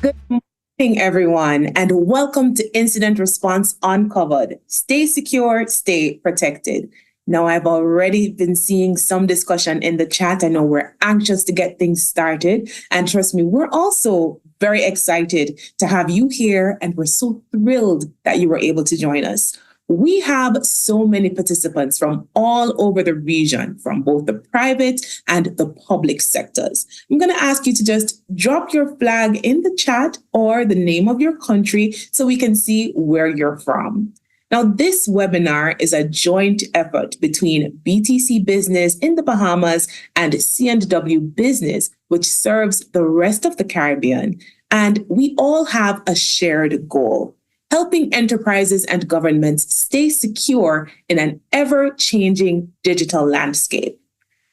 Good morning, everyone, and welcome to Incident Response Uncovered. Stay secure, stay protected. Now, I've already been seeing some discussion in the chat. I know we're anxious to get things started. And trust me, we're also very excited to have you here, and we're so thrilled that you were able to join us. We have so many participants from all over the region, from both the private and the public sectors. I'm going to ask you to just drop your flag in the chat or the name of your country so we can see where you're from. Now, this webinar is a joint effort between BTC Business in the Bahamas and C&W Business, which serves the rest of the Caribbean. And we all have a shared goal: helping enterprises and governments stay secure in an ever-changing digital landscape.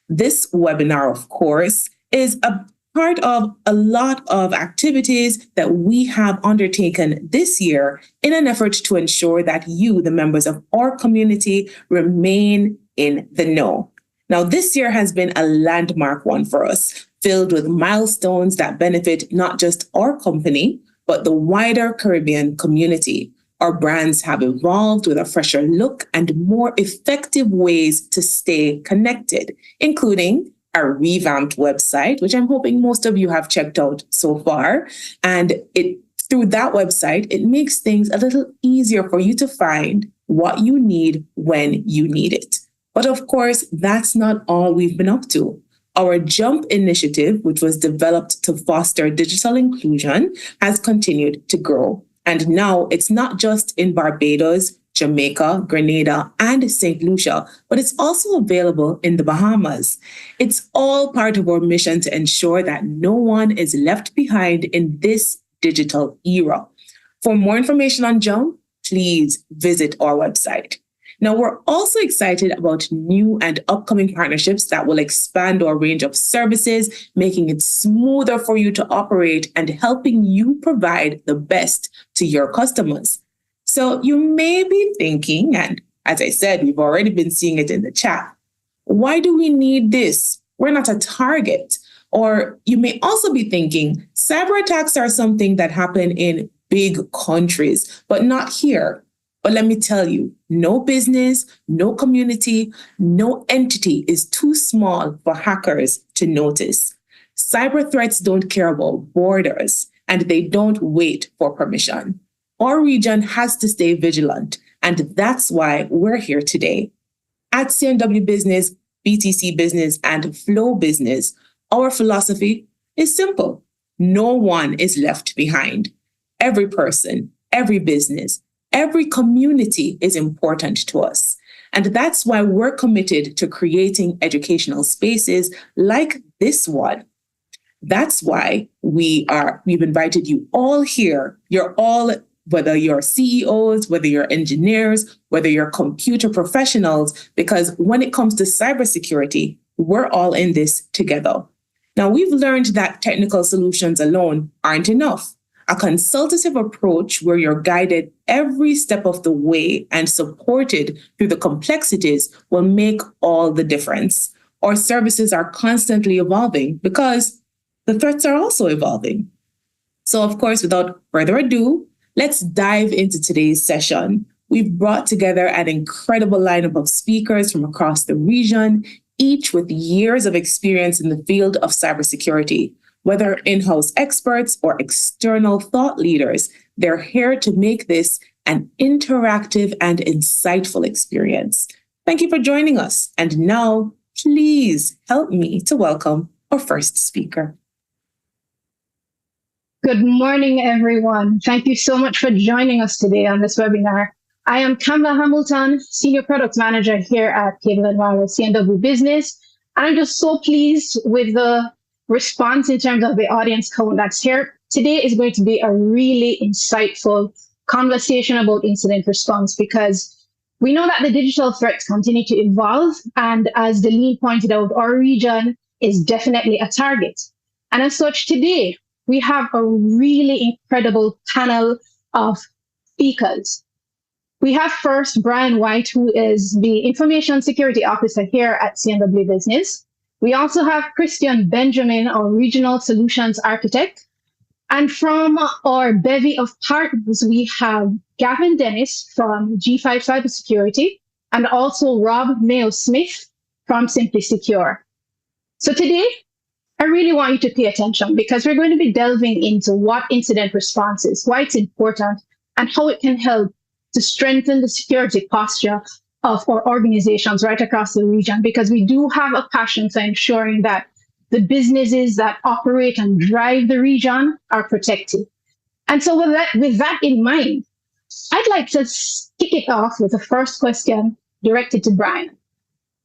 This webinar, of course, is a part of a lot of activities that we have undertaken this year in an effort to ensure that you, the members of our community, remain in the know. Now, this year has been a landmark one for us, filled with milestones that benefit not just our company, but the wider Caribbean community. Our brands have evolved with a fresher look and more effective ways to stay connected, including our revamped website, which I'm hoping most of you have checked out so far. And through that website, it makes things a little easier for you to find what you need when you need it. But of course, that's not all we've been up to. Our JUMP initiative, which was developed to foster digital inclusion, has continued to grow. And now it's not just in Barbados, Jamaica, Grenada, and St. Lucia, but it's also available in the Bahamas. It's all part of our mission to ensure that no one is left behind in this digital era. For more information on JUMP, please visit our website. Now, we're also excited about new and upcoming partnerships that will expand our range of services, making it smoother for you to operate and helping you provide the best to your customers. So you may be thinking, and as I said, we've already been seeing it in the chat, why do we need this? We're not a target. Or you may also be thinking, cyber attacks are something that happen in big countries, but not here. But let me tell you, no business, no community, no entity is too small for hackers to notice. Cyber threats don't care about borders. and they don't wait for permission. Our region has to stay vigilant, and that's why we're here today. At CNW Business, BTC Business, and Flow Business, our philosophy is simple. No one is left behind. Every person, every business, every community is important to us. And that's why we're committed to creating educational spaces like this one. That's why we've invited you all here. You're all, whether you're CEOs, whether you're engineers, whether you're computer professionals, because when it comes to cybersecurity, we're all in this together. Now, we've learned that technical solutions alone aren't enough. A consultative approach where you're guided every step of the way and supported through the complexities will make all the difference. Our services are constantly evolving because the threats are also evolving. So, of course, without further ado, let's dive into today's session. We've brought together an incredible lineup of speakers from across the region, each with years of experience in the field of cybersecurity. Whether in-house experts or external thought leaders, they're here to make this an interactive and insightful experience. Thank you for joining us. And now, please help me to welcome our first speaker. Good morning, everyone. Thank you so much for joining us today on this webinar. I am Kamla Hamilton, Senior Product Manager here at Cable & Wireless CNW Business. And I'm just so pleased with the response in terms of the audience count that's here. Today is going to be a really insightful conversation about incident response because we know that the digital threats continue to evolve. And as Deline pointed out, our region is definitely a target. And as such, today, we have a really incredible panel of speakers. We have first Brian White, who is the Information Security Officer here at CNW Business. We also have Christian Benjamin, our Regional Solutions Architect. And from our bevy of partners, we have Gavin Dennis from G5 Cybersecurity and also Rob Mayo-Smith from Simply Secure. So today, I really want you to pay attention because we're going to be delving into what incident response is, why it's important, and how it can help to strengthen the security posture of our organizations right across the region, because we do have a passion for ensuring that the businesses that operate and drive the region are protected. And so with that in mind, I'd like to kick it off with the first question directed to Brian.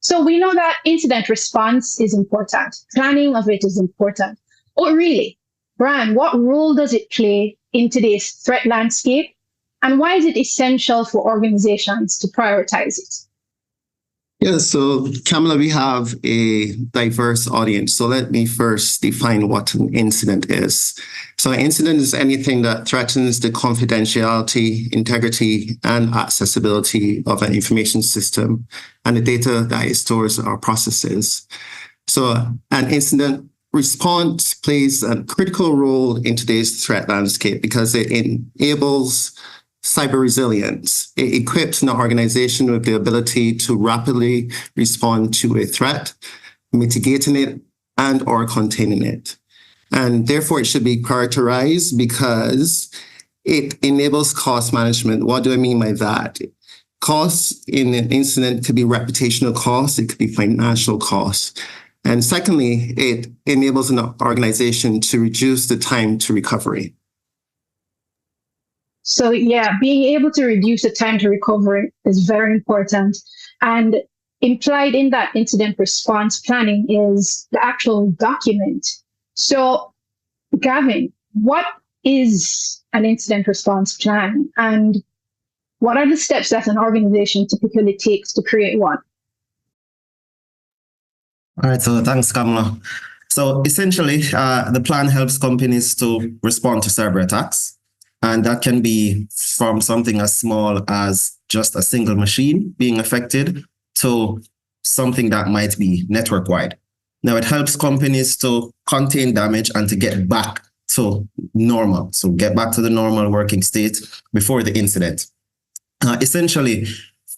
So we know that incident response is important. Planning of it is important. Oh, really? Brian, what role does it play in today's threat landscape? And why is it essential for organizations to prioritize it? Yeah, so Kamla, we have a diverse audience. So let me first define what an incident is. So an incident is anything that threatens the confidentiality, integrity, and accessibility of an information system and the data that it stores or processes. So an incident response plays a critical role in today's threat landscape because it enables cyber resilience. It equips an organization with the ability to rapidly respond to a threat, mitigating it and or containing it. And therefore it should be prioritized because it enables cost management. What do I mean by that? Costs in an incident could be reputational costs, it could be financial costs. And secondly, it enables an organization to reduce the time to recovery. So yeah, being able to reduce the time to recovery is very important. And implied in that incident response planning is the actual document. So Gavin, what is an incident response plan? And what are the steps that an organization typically takes to create one? All right, so thanks, Kamla. So essentially, the plan helps companies to respond to cyber attacks. And that can be from something as small as just a single machine being affected to something that might be network-wide. Now, it helps companies to contain damage and to get back to normal. So get back to the normal working state before the incident. Essentially,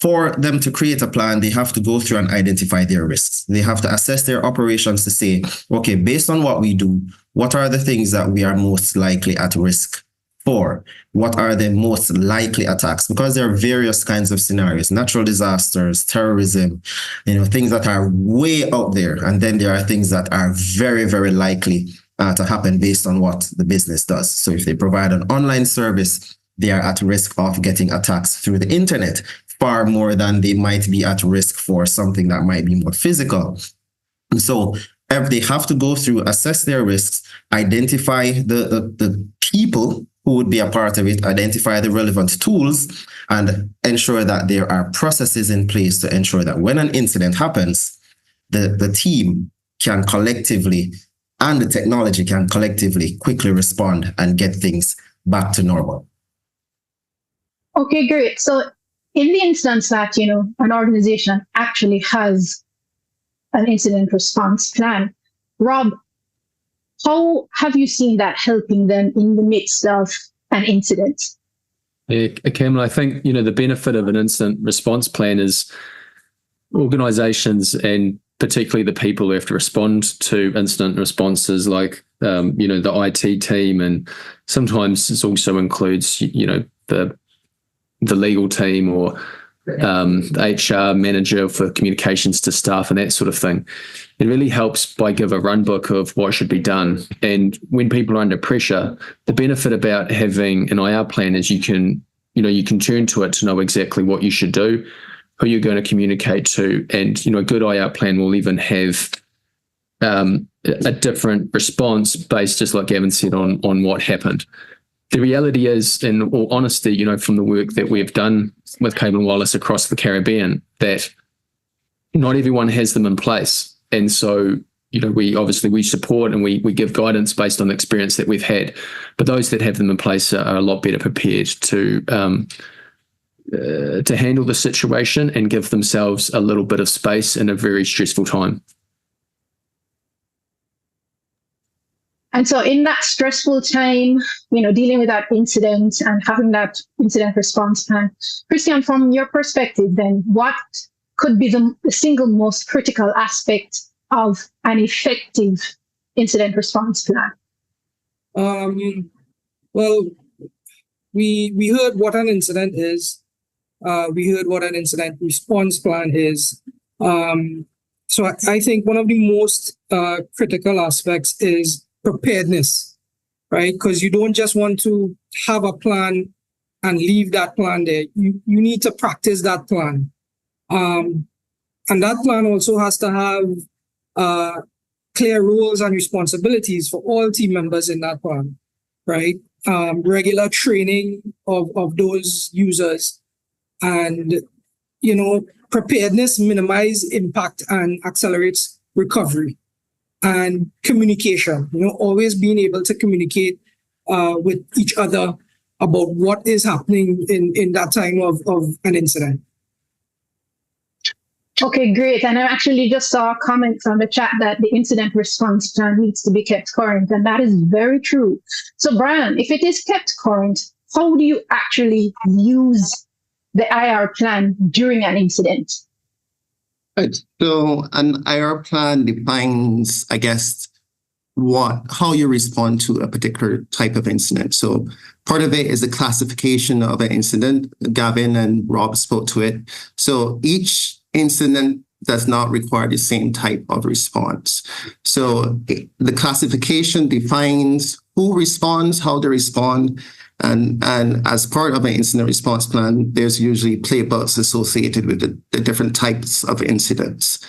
for them to create a plan, they have to go through and identify their risks. They have to assess their operations to say, okay, based on what we do, what are the things that we are most likely at risk for? What are the most likely attacks? Because there are various kinds of scenarios, natural disasters, terrorism, things that are way out there. And then there are things that are very, very likely to happen based on what the business does. So if they provide an online service, they are at risk of getting attacks through the internet far more than they might be at risk for something that might be more physical. And so they have to go through, assess their risks, identify the people who would be a part of it, identify the relevant tools, and ensure that there are processes in place to ensure that when an incident happens, the team can collectively and the technology can collectively quickly respond and get things back to normal. Okay, great. So in the instance that, an organization actually has an incident response plan, Rob, how have you seen that helping them in the midst of an incident? Yeah, Kamla, I think, the benefit of an incident response plan is organizations, and particularly the people who have to respond to incident responses, like, the IT team, and sometimes it also includes, the legal team or the HR manager for communications to staff and that sort of thing. It really helps by give a run book of what should be done. And when people are under pressure, the benefit about having an IR plan is you can turn to it to know exactly what you should do, who you're going to communicate to. And, a good IR plan will even have a different response based, just like Gavin said, on what happened. The reality is, in all honesty, from the work that we've done with Cable and Wireless across the Caribbean, that not everyone has them in place. And so, we support and we give guidance based on the experience that we've had. But those that have them in place are a lot better prepared to handle the situation and give themselves a little bit of space in a very stressful time. And so in that stressful time, dealing with that incident and having that incident response plan, Christian, from your perspective, then what could be the single most critical aspect of an effective incident response plan? Well, we heard what an incident is. We heard what an incident response plan is. So I think one of the most critical aspects is preparedness, right? Because you don't just want to have a plan and leave that plan there. You need to practice that plan. And that plan also has to have clear roles and responsibilities for all team members in that plan, right? Regular training of those users, and, preparedness minimizes impact and accelerates recovery. And communication, always being able to communicate with each other about what is happening in that time of an incident. Okay, great. And I actually just saw a comment from the chat that the incident response plan needs to be kept current, and that is very true. So Brian, if it is kept current, how do you actually use the IR plan during an incident? Right. So an IR plan defines, I guess, how you respond to a particular type of incident. So part of it is the classification of an incident. Gavin and Rob spoke to it. So each incident does not require the same type of response. So the classification defines who responds, how they respond. And as part of an incident response plan, there's usually playbooks associated with the different types of incidents.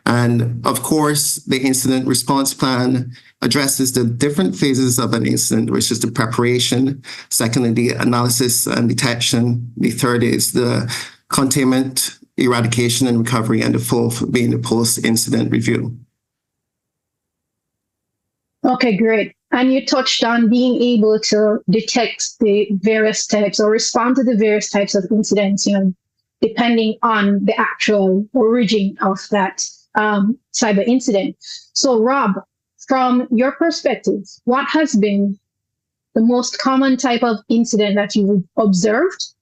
And of course, the incident response plan addresses the different phases of an incident, which is the preparation, secondly, the analysis and detection. The third is the containment, eradication and recovery, and the fourth being the post-incident review. Okay, great. And you touched on being able to detect the various types or respond to the various types of incidents, depending on the actual origin of that cyber incident. So Rob, from your perspective, what has been the most common type of incident that you've observed?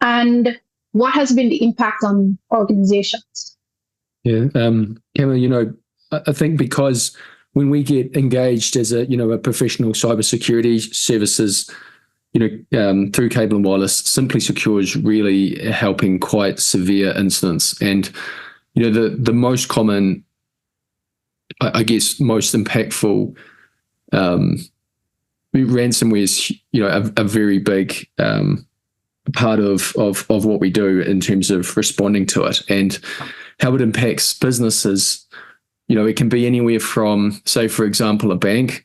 And what has been the impact on organizations? Yeah, Kamla, I think because when we get engaged as a professional cybersecurity services, through Cable and Wireless, Simply Secure is really helping quite severe incidents. And, the most common, I guess, most impactful ransomware is, a very big part of what we do in terms of responding to it and how it impacts businesses. It can be anywhere from, say, for example, a bank.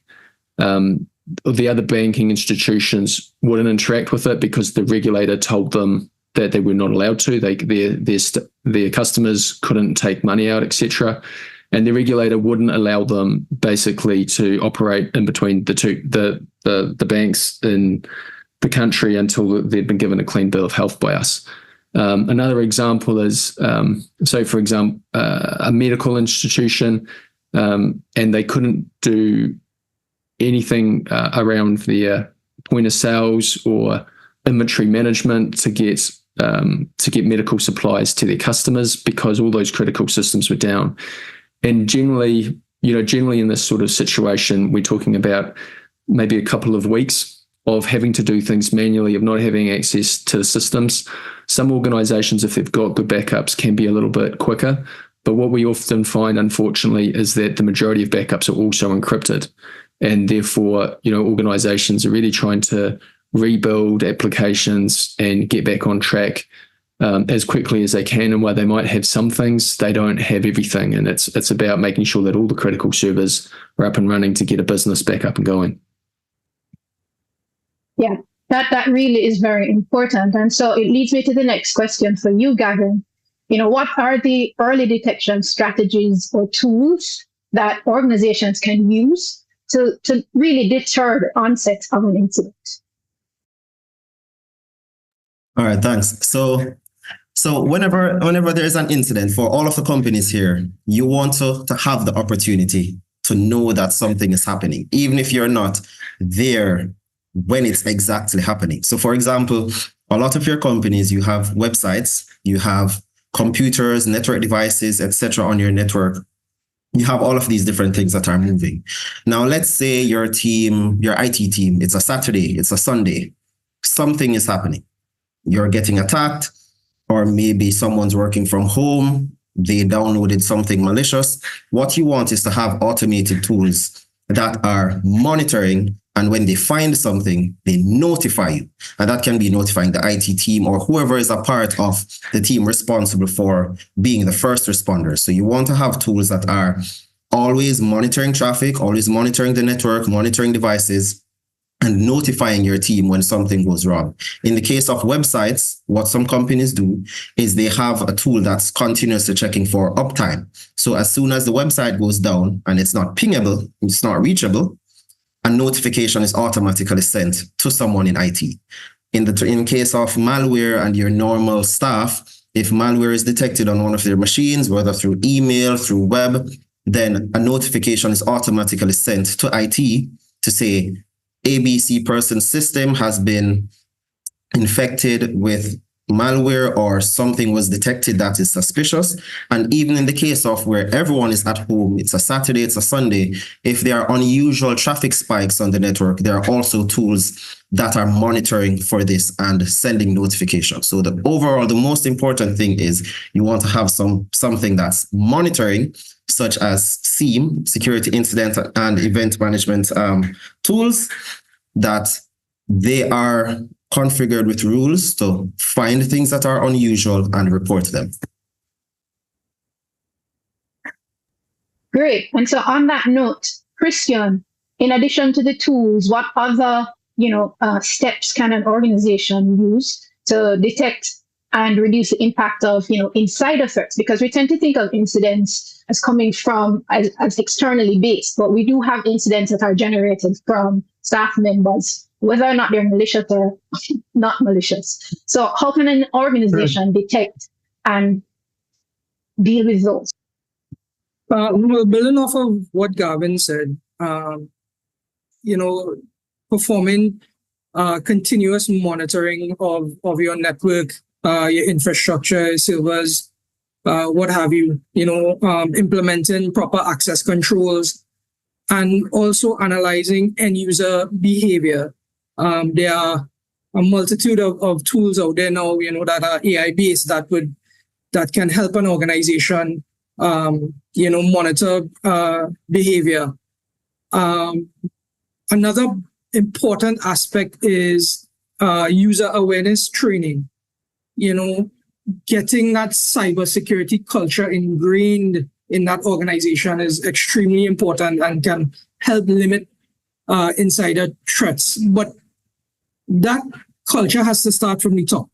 The other banking institutions wouldn't interact with it because the regulator told them that they were not allowed to. Their customers couldn't take money out, etc. And the regulator wouldn't allow them basically to operate in between the banks in the country until they'd been given a clean bill of health by us. Another example is, so for example, a medical institution, and they couldn't do anything around their point of sales or inventory management to get medical supplies to their customers because all those critical systems were down. And generally in this sort of situation, we're talking about maybe a couple of weeks of having to do things manually, of not having access to the systems. Some organizations, if they've got good backups, can be a little bit quicker. But what we often find, unfortunately, is that the majority of backups are also encrypted. And therefore, organizations are really trying to rebuild applications and get back on track as quickly as they can. And while they might have some things, they don't have everything. And it's about making sure that all the critical servers are up and running to get a business back up and going. Yeah, that really is very important. And so it leads me to the next question for you, Gavin. What are the early detection strategies or tools that organizations can use to really deter the onset of an incident? All right, thanks. So whenever there is an incident, for all of the companies here, you want to have the opportunity to know that something is happening, even if you're not there when it's exactly happening. So for example, a lot of your companies, you have websites, you have computers, network devices, etc. on your network. You have all of these different things that are moving. Now, let's say your IT team, it's a Saturday, it's a Sunday, something is happening. You're getting attacked, or maybe someone's working from home, they downloaded something malicious. What you want is to have automated tools that are monitoring, and when they find something, they notify you. And that can be notifying the IT team or whoever is a part of the team responsible for being the first responder. So you want to have tools that are always monitoring traffic, always monitoring the network, monitoring devices, and notifying your team when something goes wrong. In the case of websites, what some companies do is they have a tool that's continuously checking for uptime. So as soon as the website goes down and it's not pingable, it's not reachable, a notification is automatically sent to someone in IT. In case of malware and your normal staff, if malware is detected on one of their machines, whether through email, through web, then a notification is automatically sent to IT to say, ABC person's system has been infected with malware or something was detected that is suspicious. And even in the case of where everyone is at home, it's a Saturday, it's a Sunday, if there are unusual traffic spikes on the network, there are also tools that are monitoring for this and sending notifications. So the most important thing is you want to have something that's monitoring, such as SIEM, Security Incident and Event Management tools, that they are configured with rules to find things that are unusual and report them. Great. And so on that note, Christian, in addition to the tools, what other steps can an organization use to detect and reduce the impact of insider threats? Because we tend to think of incidents as coming from as externally based, but we do have incidents that are generated from staff members, whether or not they're malicious or not malicious. So how can an organization detect and deal with those? Well, building off of what Gavin said, performing continuous monitoring of your network your infrastructure, servers, what have you, implementing proper access controls, and also analyzing end user behavior. There are a multitude of tools out there now, that are AI based that can help an organization, monitor behavior. Another important aspect is user awareness training. Getting that cybersecurity culture ingrained in that organization is extremely important and can help limit insider threats. But that culture has to start from the top.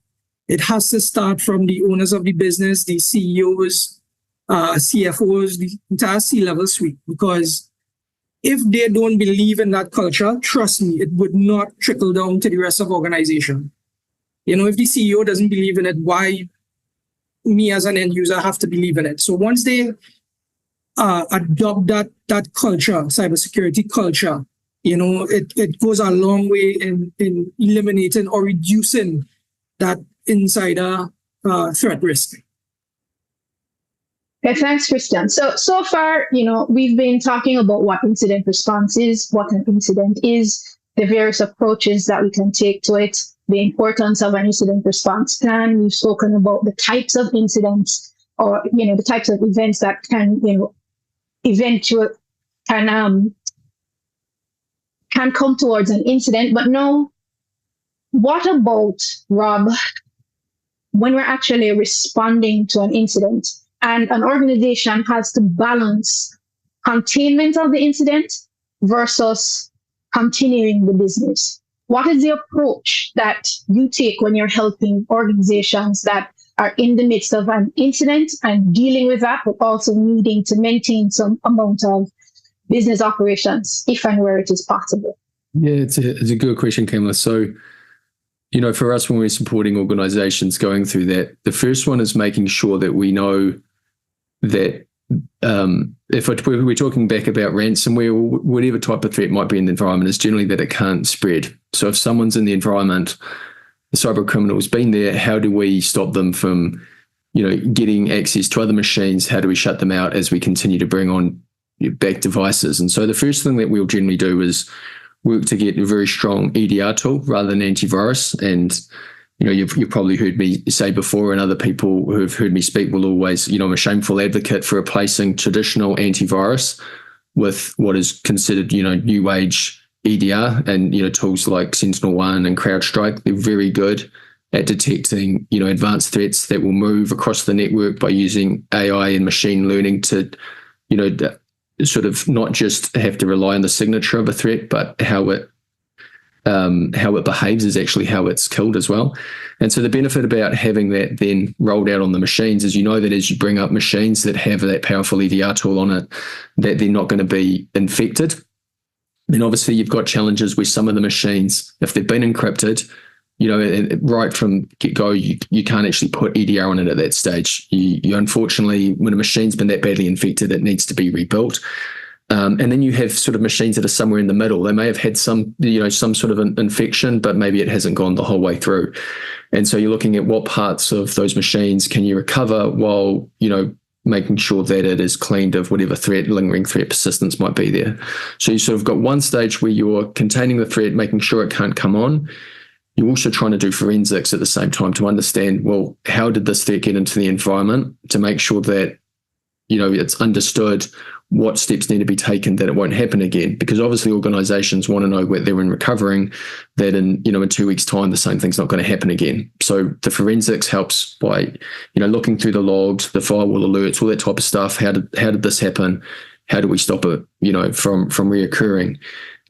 It has to start from the owners of the business, the CEOs, CFOs, the entire C-level suite. Because if they don't believe in that culture, trust me, it would not trickle down to the rest of the organization. If the CEO doesn't believe in it, why me as an end user have to believe in it? So once they adopt that culture, cybersecurity culture, it goes a long way in eliminating or reducing that insider threat risk. Okay, thanks, Christian. So far, we've been talking about what incident response is, what an incident is, the various approaches that we can take to it, the importance of an incident response plan. We've spoken about the types of incidents or, the types of events that can, can come towards an incident. But now, what about, Rob, when we're actually responding to an incident and an organization has to balance containment of the incident versus continuing the business? What is the approach that you take when you're helping organizations that are in the midst of an incident and dealing with that, but also needing to maintain some amount of business operations, if and where it is possible? Yeah, it's a good question, Kamla. So, for us, when we're supporting organizations going through that, the first one is making sure that we know that if we're talking back about ransomware or whatever type of threat might be in the environment, is generally that it can't spread. So if someone's in the environment, the cyber criminal's been there, how do we stop them from, getting access to other machines? How do we shut them out as we continue to bring on back devices? And so the first thing that we'll generally do is work to get a very strong EDR tool rather than antivirus. And you've probably heard me say before, and other people who have heard me speak will always, I'm a shameful advocate for replacing traditional antivirus with what is considered, new age EDR, and, tools like SentinelOne and CrowdStrike. They're very good at detecting, advanced threats that will move across the network by using AI and machine learning to, sort of not just have to rely on the signature of a threat, but how it behaves is actually how it's killed as well. And so the benefit about having that then rolled out on the machines is, that as you bring up machines that have that powerful EDR tool on it, that they're not going to be infected. And obviously you've got challenges where some of the machines, if they've been encrypted, right from get-go, you can't actually put EDR on it at that stage. You unfortunately, when a machine's been that badly infected, it needs to be rebuilt. And then you have sort of machines that are somewhere in the middle. They may have had some sort of an infection, but maybe it hasn't gone the whole way through. And so you're looking at what parts of those machines can you recover while, making sure that it is cleaned of whatever lingering threat persistence might be there. So you sort of got one stage where you're containing the threat, making sure it can't come on. You're also trying to do forensics at the same time to understand, well, how did this threat get into the environment, to make sure that, it's understood what steps need to be taken that it won't happen again. Because obviously organizations want to know where they're in recovering, that in 2 weeks' time, the same thing's not going to happen again. So the forensics helps by, looking through the logs, the firewall alerts, all that type of stuff. How did this happen? How do we stop it, from reoccurring?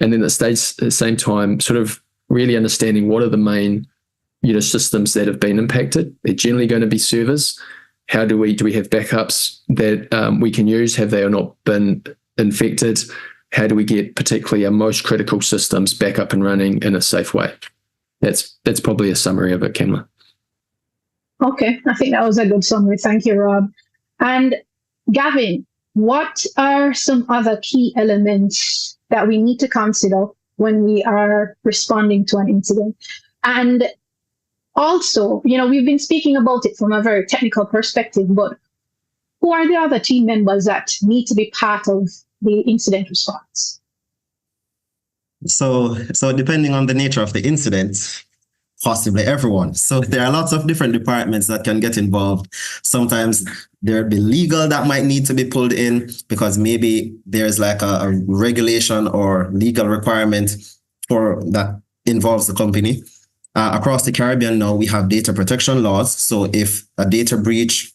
And then at the same time, sort of really understanding what are the main, systems that have been impacted. They're generally going to be servers. How do we have backups that we can use? Have they or not been infected? How do we get particularly our most critical systems back up and running in a safe way? That's probably a summary of it, Kamla. Okay, I think that was a good summary. Thank you, Rob. And Gavin, what are some other key elements that we need to consider when we are responding to an incident? And also, we've been speaking about it from a very technical perspective, but who are the other team members that need to be part of the incident response? So depending on the nature of the incident, possibly everyone. So there are lots of different departments that can get involved. Sometimes there'll be legal that might need to be pulled in because maybe there's like a regulation or legal requirement for that involves the company. Across the Caribbean now, we have data protection laws. So if a data breach,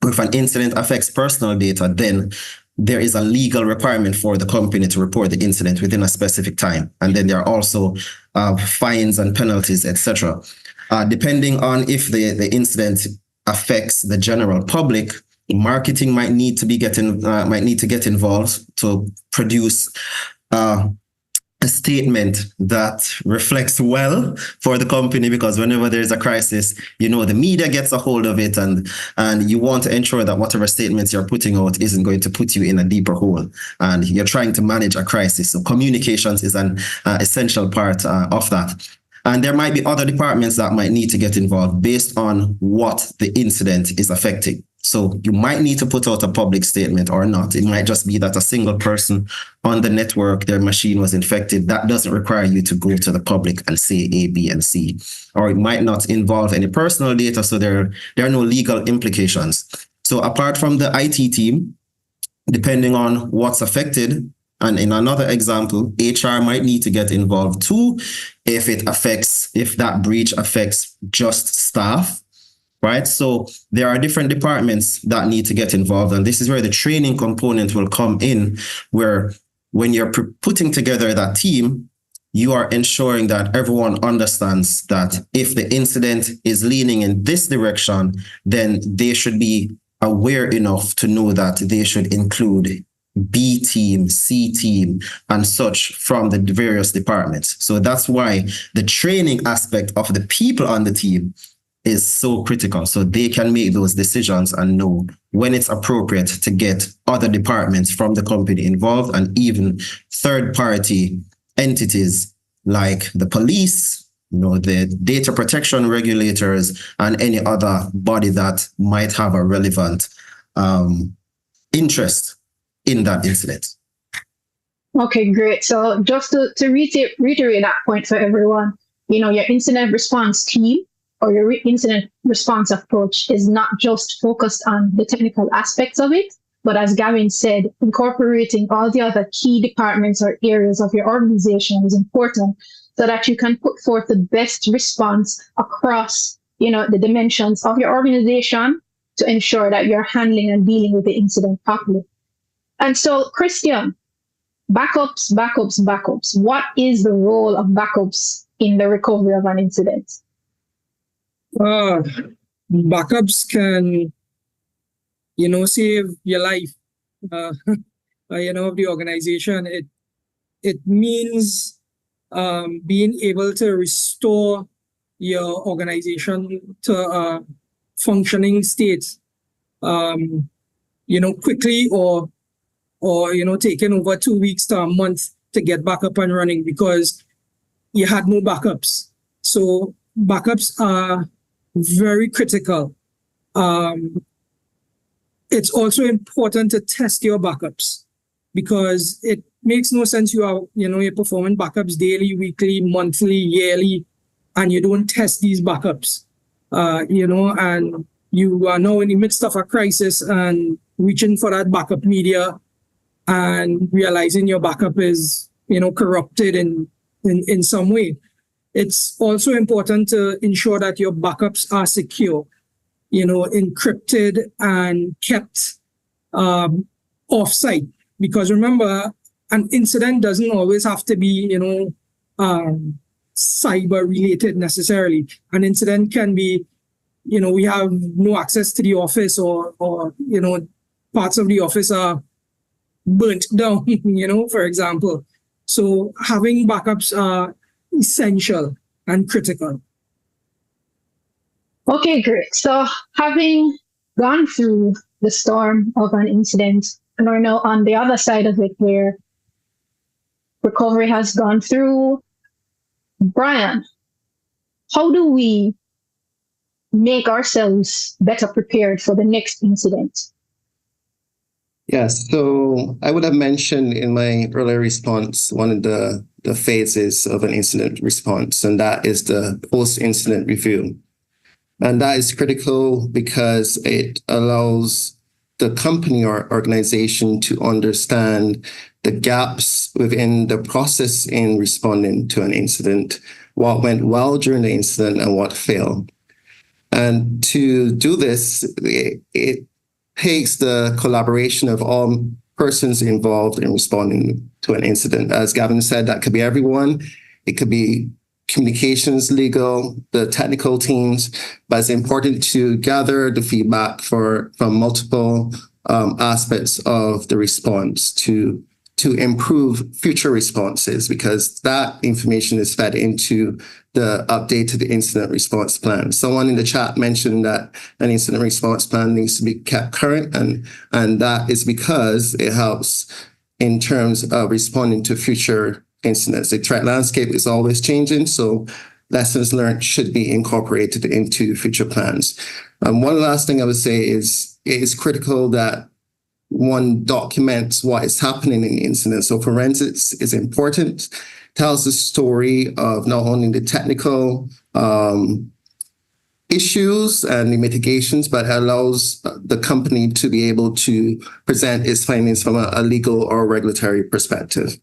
if an incident affects personal data, then there is a legal requirement for the company to report the incident within a specific time. And then there are also fines and penalties, etc. Depending on if the incident affects the general public, marketing might need to get involved to produce a statement that reflects well for the company, because whenever there's a crisis, the media gets a hold of it, and you want to ensure that whatever statements you're putting out isn't going to put you in a deeper hole, and you're trying to manage a crisis. So communications is an essential part of that. And there might be other departments that might need to get involved based on what the incident is affecting. So you might need to put out a public statement or not. It might just be that a single person on the network, their machine was infected. That doesn't require you to go to the public and say A, B, and C. Or it might not involve any personal data, so there are no legal implications. So apart from the IT team, depending on what's affected, and in another example, HR might need to get involved too if that breach affects just staff. Right? So there are different departments that need to get involved. And this is where the training component will come in, where when you're putting together that team, you are ensuring that everyone understands that if the incident is leaning in this direction, then they should be aware enough to know that they should include B team, C team, and such from the various departments. So that's why the training aspect of the people on the team is so critical, so they can make those decisions and know when it's appropriate to get other departments from the company involved, and even third-party entities like the police, the data protection regulators, and any other body that might have a relevant interest in that incident. Okay, great. So just to reiterate that point for everyone, your incident response team or your incident response approach is not just focused on the technical aspects of it, but as Gavin said, incorporating all the other key departments or areas of your organization is important so that you can put forth the best response across, the dimensions of your organization to ensure that you're handling and dealing with the incident properly. And so, Christian, backups. What is the role of backups in the recovery of an incident? Backups can, save your life, of the organization. It means being able to restore your organization to a functioning state, quickly, or taking over 2 weeks to a month to get back up and running because you had no backups. So backups are very critical. It's also important to test your backups because it makes no sense you're performing backups daily, weekly, monthly, yearly, and you don't test these backups. And you are now in the midst of a crisis and reaching for that backup media and realizing your backup is, corrupted in some way. It's also important to ensure that your backups are secure, encrypted and kept off-site. Because remember, an incident doesn't always have to be, cyber-related necessarily. An incident can be, we have no access to the office or parts of the office are burnt down, for example. So having backups are essential and critical. Okay, great. So having gone through the storm of an incident, and we're now on the other side of it where recovery has gone through, Brian, how do we make ourselves better prepared for the next incident? Yes, so I would have mentioned in my earlier response one of the phases of an incident response, and that is the post-incident review. And that is critical because it allows the company or organization to understand the gaps within the process in responding to an incident, what went well during the incident and what failed. And to do this, it takes the collaboration of all persons involved in responding to an incident. As Gavin said, that could be everyone. It could be communications, legal, the technical teams, but it's important to gather the feedback from multiple aspects of the response to improve future responses, because that information is fed into the updated incident response plan. Someone in the chat mentioned that an incident response plan needs to be kept current, and that is because it helps in terms of responding to future incidents. The threat landscape is always changing, so lessons learned should be incorporated into future plans. One last thing I would say is it is critical that one documents what is happening in the incident. So forensics is important, tells the story of not only the technical issues and the mitigations, but allows the company to be able to present its findings from a legal or regulatory perspective.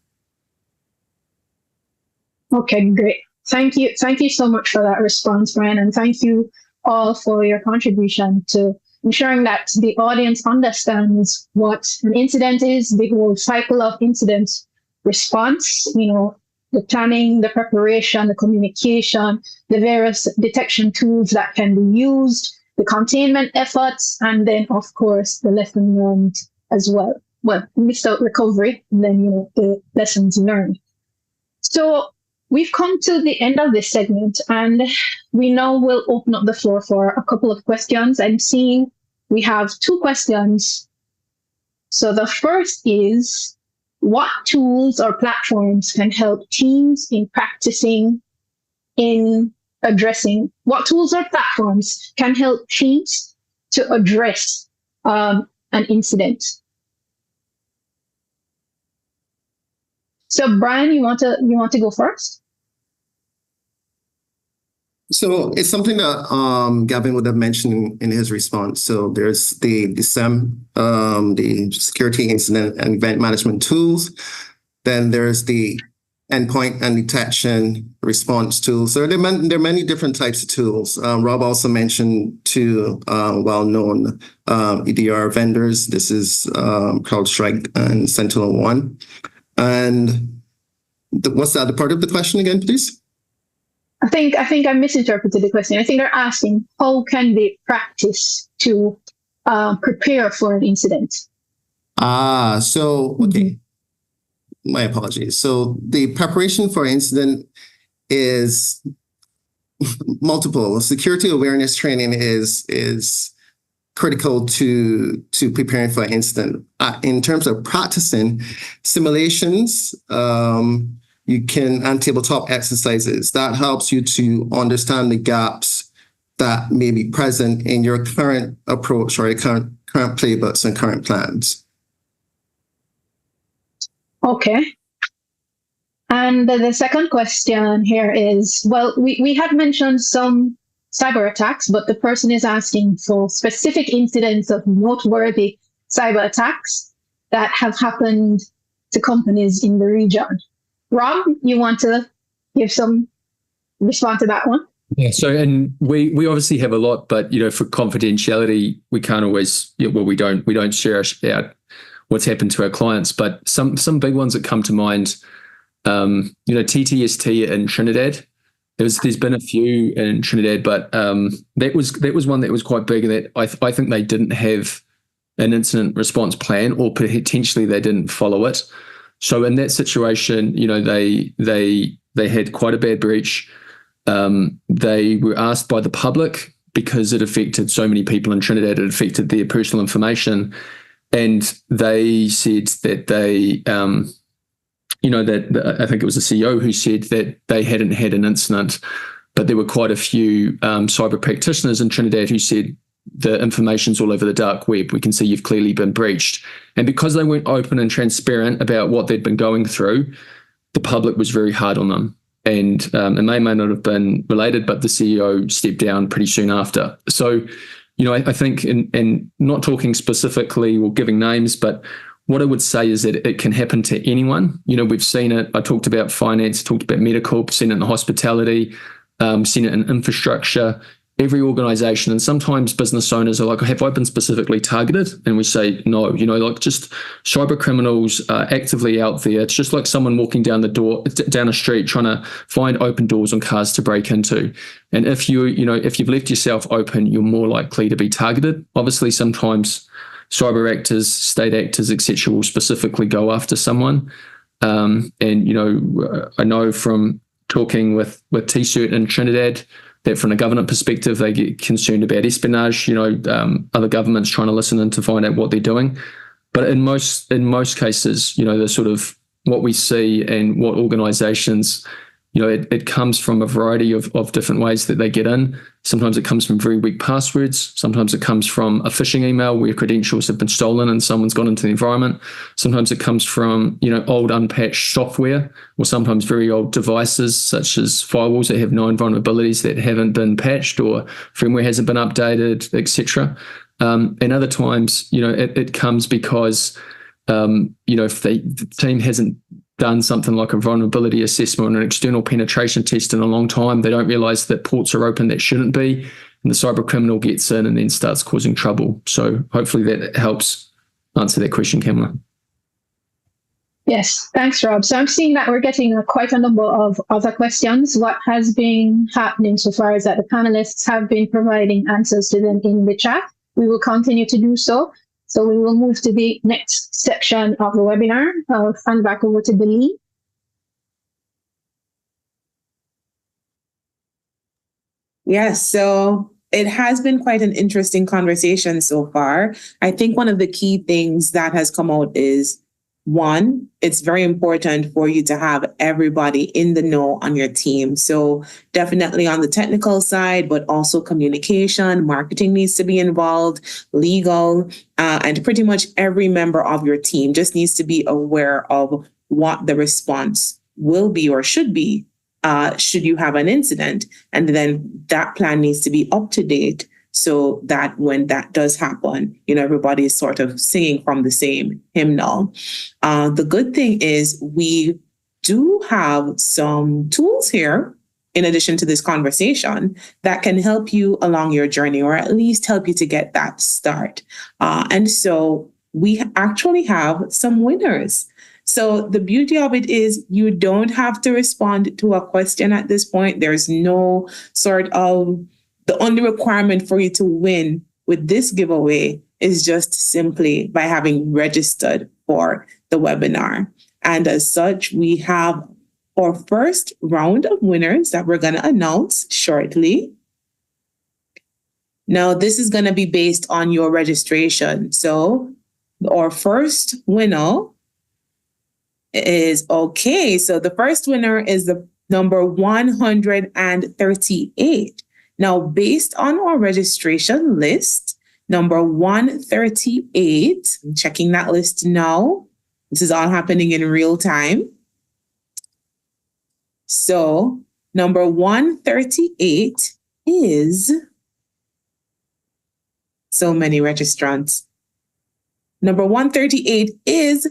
Okay, great. Thank you. Thank you so much for that response, Brian. And thank you all for your contribution to ensuring that the audience understands what an incident is, the whole cycle of incident response, the planning, the preparation, the communication, the various detection tools that can be used, the containment efforts, and then, of course, the lesson learned as well. Well, missed out recovery, and then, the lessons learned. So we've come to the end of this segment, and we now will open up the floor for a couple of questions. I'm seeing we have 2 questions. So the first is, what tools or platforms can help teams in practicing in addressing, what tools or platforms can help teams to address an incident? So Brian, you want to go first? So it's something that Gavin would have mentioned in his response. So there's the SEM, the security incident and event management tools. Then there's the endpoint and detection response tools. So there are many different types of tools. Rob also mentioned 2 well-known EDR vendors. This is CrowdStrike and SentinelOne. And what's the other part of the question again, please? I think I misinterpreted the question. I think they're asking, how can they practice to prepare for an incident? Okay. My apologies. So the preparation for incident is multiple. Security awareness training is critical to preparing for an incident. In terms of practicing simulations, and tabletop exercises, that helps you to understand the gaps that may be present in your current approach or your current playbooks and current plans. Okay. And the second question here is, well, we had mentioned some cyber attacks, but the person is asking for specific incidents of noteworthy cyber attacks that have happened to companies in the region. Rob, you want to give some response to that one? Yeah. So, and we obviously have a lot, but for confidentiality, we can't always. We don't share out what's happened to our clients. But some big ones that come to mind, TTST in Trinidad. There's been a few in Trinidad, but that was one that was quite big, and that I think they didn't have an incident response plan, or potentially they didn't follow it. So in that situation, they had quite a bad breach. They were asked by the public, because it affected so many people in Trinidad, it affected their personal information, and they said that they, I think it was the CEO who said that they hadn't had an incident but there were quite a few cyber practitioners in Trinidad who said the information's all over the dark web. We can see you've clearly been breached. And because they weren't open and transparent about what they'd been going through, the public was very hard on them. And it may not have been related, but the CEO stepped down pretty soon after. So, I think, and not talking specifically or giving names, but what I would say is that it can happen to anyone. We've seen it. I talked about finance, talked about medical, seen it in hospitality, seen it in infrastructure, every organization. And sometimes business owners are like, have I been specifically targeted? And we say, no, just cyber criminals are actively out there. It's just like someone walking down a street trying to find open doors on cars to break into. And if if you've left yourself open, you're more likely to be targeted. Obviously, sometimes cyber actors, state actors, etc., will specifically go after someone. I know from talking with T-Cert in Trinidad that from a government perspective, they get concerned about espionage, other governments trying to listen in to find out what they're doing. But in most cases, the sort of what we see and what organizations, it comes from a variety of different ways that they get in. Sometimes it comes from very weak passwords. Sometimes it comes from a phishing email where credentials have been stolen and someone's gone into the environment. Sometimes it comes from, old unpatched software, or sometimes very old devices such as firewalls that have known vulnerabilities that haven't been patched or firmware hasn't been updated, etc. And other times, it comes because, if the team hasn't done something like a vulnerability assessment or an external penetration test in a long time, they don't realize that ports are open that shouldn't be, and the cyber criminal gets in and then starts causing trouble. So hopefully that helps answer that question, Kamla. Yes, thanks, Rob. So I'm seeing that we're getting quite a number of other questions. What has been happening so far is that the panelists have been providing answers to them in the chat. We will continue to do so. So we will move to the next section of the webinar. I'll hand back over to Billy. Yes, so it has been quite an interesting conversation so far. I think one of the key things that has come out is, one, it's very important for you to have everybody in the know on your team. So definitely on the technical side, but also communication, marketing needs to be involved, legal, and pretty much every member of your team just needs to be aware of what the response will be or should be should you have an incident. And then that plan needs to be up to date, so that when that does happen, everybody is sort of singing from the same hymnal. The good thing is we do have some tools here, in addition to this conversation, that can help you along your journey, or at least help you to get that start. And so we actually have some winners. So the beauty of it is you don't have to respond to a question at this point. There's no sort of, the only requirement for you to win with this giveaway is just simply by having registered for the webinar. And as such, we have our first round of winners that we're going to announce shortly. Now, this is going to be based on your registration. So our first winner is, okay, so the first winner is the number 138. Now, based on our registration list, number 138, I'm checking that list now. This is all happening in real time. So number 138 is, so many registrants. Number 138 is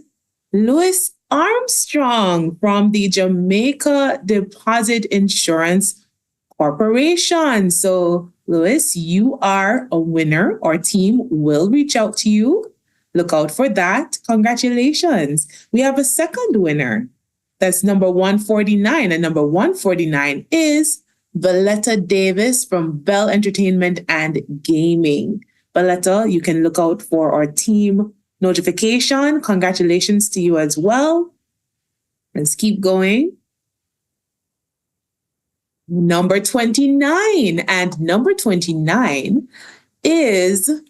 Louis Armstrong from the Jamaica Deposit Insurance Corporation. So, Louis, you are a winner. Our team will reach out to you. Look out for that. Congratulations. We have a second winner. That's number 149. And number 149 is Valletta Davis from Bell Entertainment and Gaming. Valletta, you can look out for our team notification. Congratulations to you as well. Let's keep going. Number 29. And number 29 is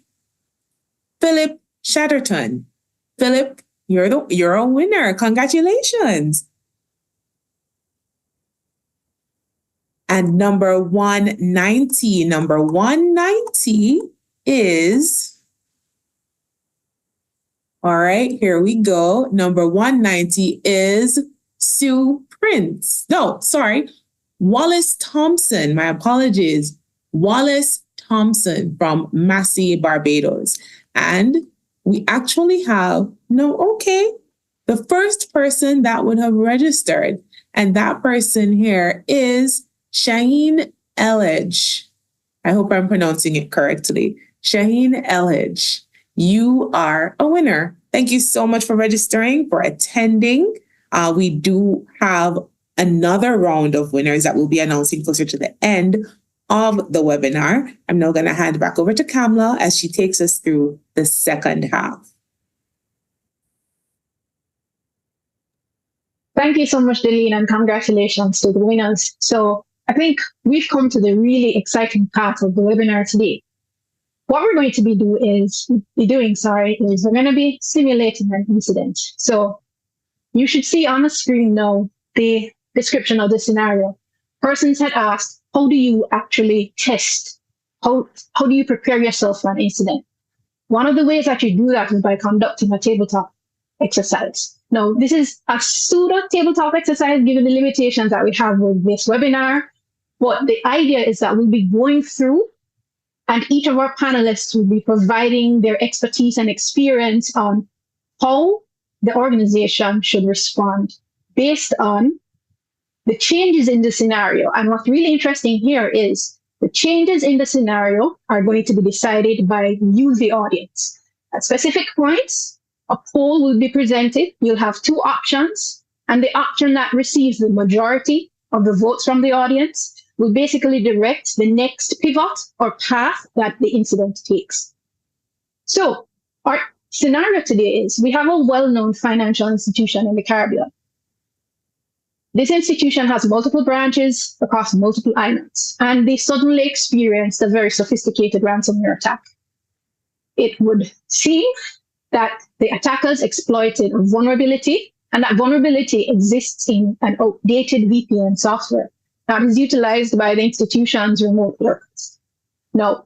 Philip Shatterton. Philip, you're a winner. Congratulations. And number 190. Number 190 is, all right, here we go. Number 190 is Sue Prince. No, sorry, Wallace Thompson. My apologies. Wallace Thompson from Massey, Barbados. And we actually have, the first person that would have registered. And that person here is Shaheen Elledge. I hope I'm pronouncing it correctly. Shaheen Elledge, you are a winner. Thank you so much for registering, for attending. We do have another round of winners that we'll be announcing closer to the end of the webinar. I'm now going to hand back over to Kamla as she takes us through the second half. Thank you so much, Delene, and congratulations to the winners. So I think we've come to the really exciting part of the webinar today. What we're going to be doing is we're going to be simulating an incident. So you should see on the screen now the description of the scenario. Persons had asked, how do you actually test? How do you prepare yourself for an incident? One of the ways that you do that is by conducting a tabletop exercise. Now, this is a pseudo tabletop exercise given the limitations that we have with this webinar. But the idea is that we'll be going through, and each of our panelists will be providing their expertise and experience on how the organization should respond based on the changes in the scenario. And what's really interesting here is the changes in the scenario are going to be decided by you, the audience. At specific points, a poll will be presented. You'll have two options, and the option that receives the majority of the votes from the audience will basically direct the next pivot or path that the incident takes. So our scenario today is we have a well-known financial institution in the Caribbean. This institution has multiple branches across multiple islands, and they suddenly experienced a very sophisticated ransomware attack. It would seem that the attackers exploited a vulnerability, and that vulnerability exists in an outdated VPN software that is utilized by the institution's remote workers. Now,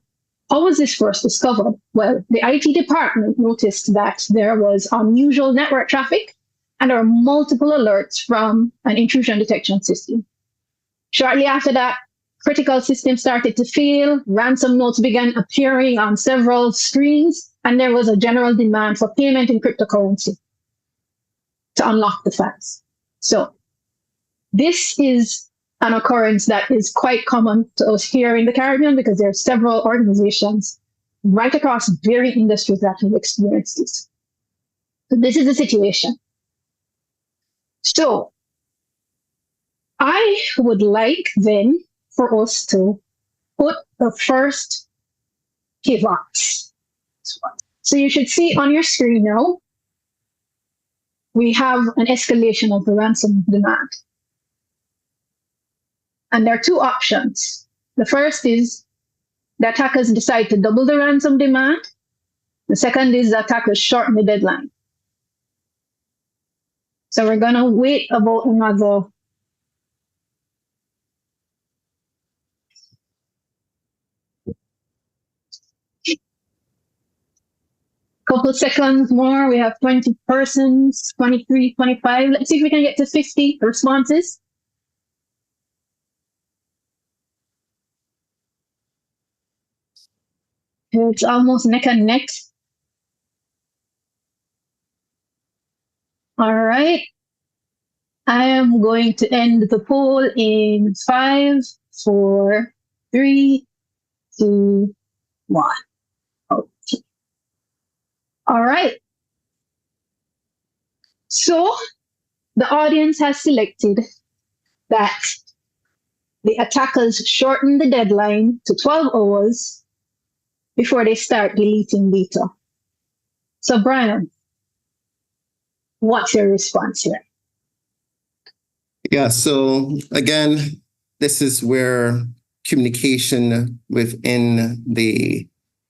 how was this first discovered? Well, the IT department noticed that there was unusual network traffic, and there were multiple alerts from an intrusion detection system. Shortly after that, critical systems started to fail, ransom notes began appearing on several screens, and there was a general demand for payment in cryptocurrency to unlock the funds. So this is an occurrence that is quite common to us here in the Caribbean because there are several organizations right across various industries that have experienced this. So this is the situation. So I would like then for us to put the first pivot. So you should see on your screen now, we have an escalation of the ransom demand. And there are two options. The first is the attackers decide to double the ransom demand. The second is the attackers shorten the deadline. So we're going to wait about another couple seconds more. We have 20 persons, 23, 25. Let's see if we can get to 50 responses. It's almost neck and neck. All right. I am going to end the poll in 5, 4, 3, 2, 1. Okay. All right. So the audience has selected that the attackers shorten the deadline to 12 hours before they start deleting data. So Brian, what's your response here? Yeah, so again, this is where communication within the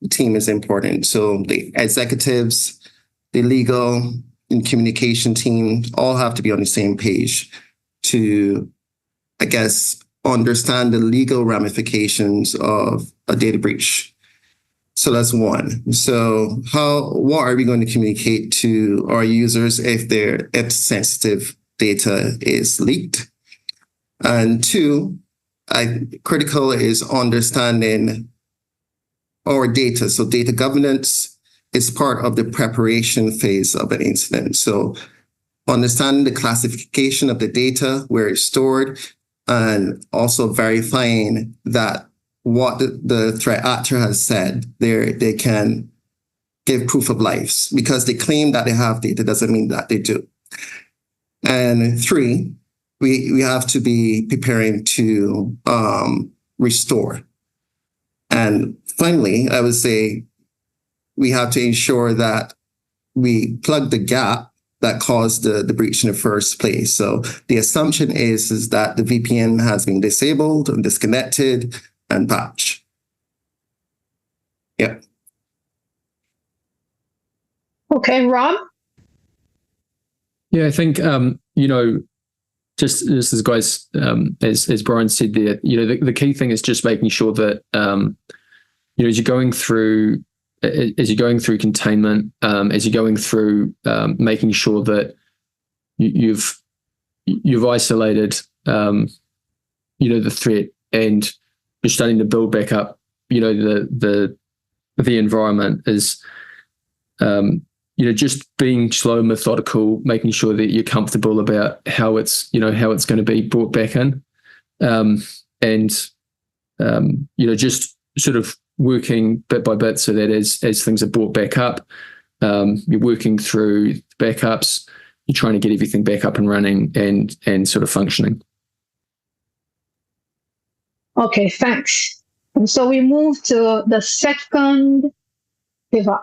team is important. So the executives, the legal and communication team all have to be on the same page to, I guess, understand the legal ramifications of a data breach. So that's one. So what are we going to communicate to our users if sensitive data is leaked? And two, critical is understanding our data. So data governance is part of the preparation phase of an incident. So understanding the classification of the data, where it's stored, and also verifying that what the threat actor has said, they can give proof of life. Because they claim that they have data doesn't mean that they do. And three, we have to be preparing to restore. And finally, I would say we have to ensure that we plug the gap that caused the breach in the first place. So the assumption is that the VPN has been disabled and disconnected and patched. Yep. Okay, Rob? Yeah, I think, just as guys, as Brian said there, the key thing is just making sure that, as you're going through containment, as you're going through making sure that you've isolated, the threat, and you're starting to build back up, the environment is, just being slow and methodical, making sure that you're comfortable about how it's going to be brought back in, just sort of working bit by bit so that as things are brought back up, you're working through backups, you're trying to get everything back up and running and sort of functioning. Okay, thanks. And so we move to the second pivot.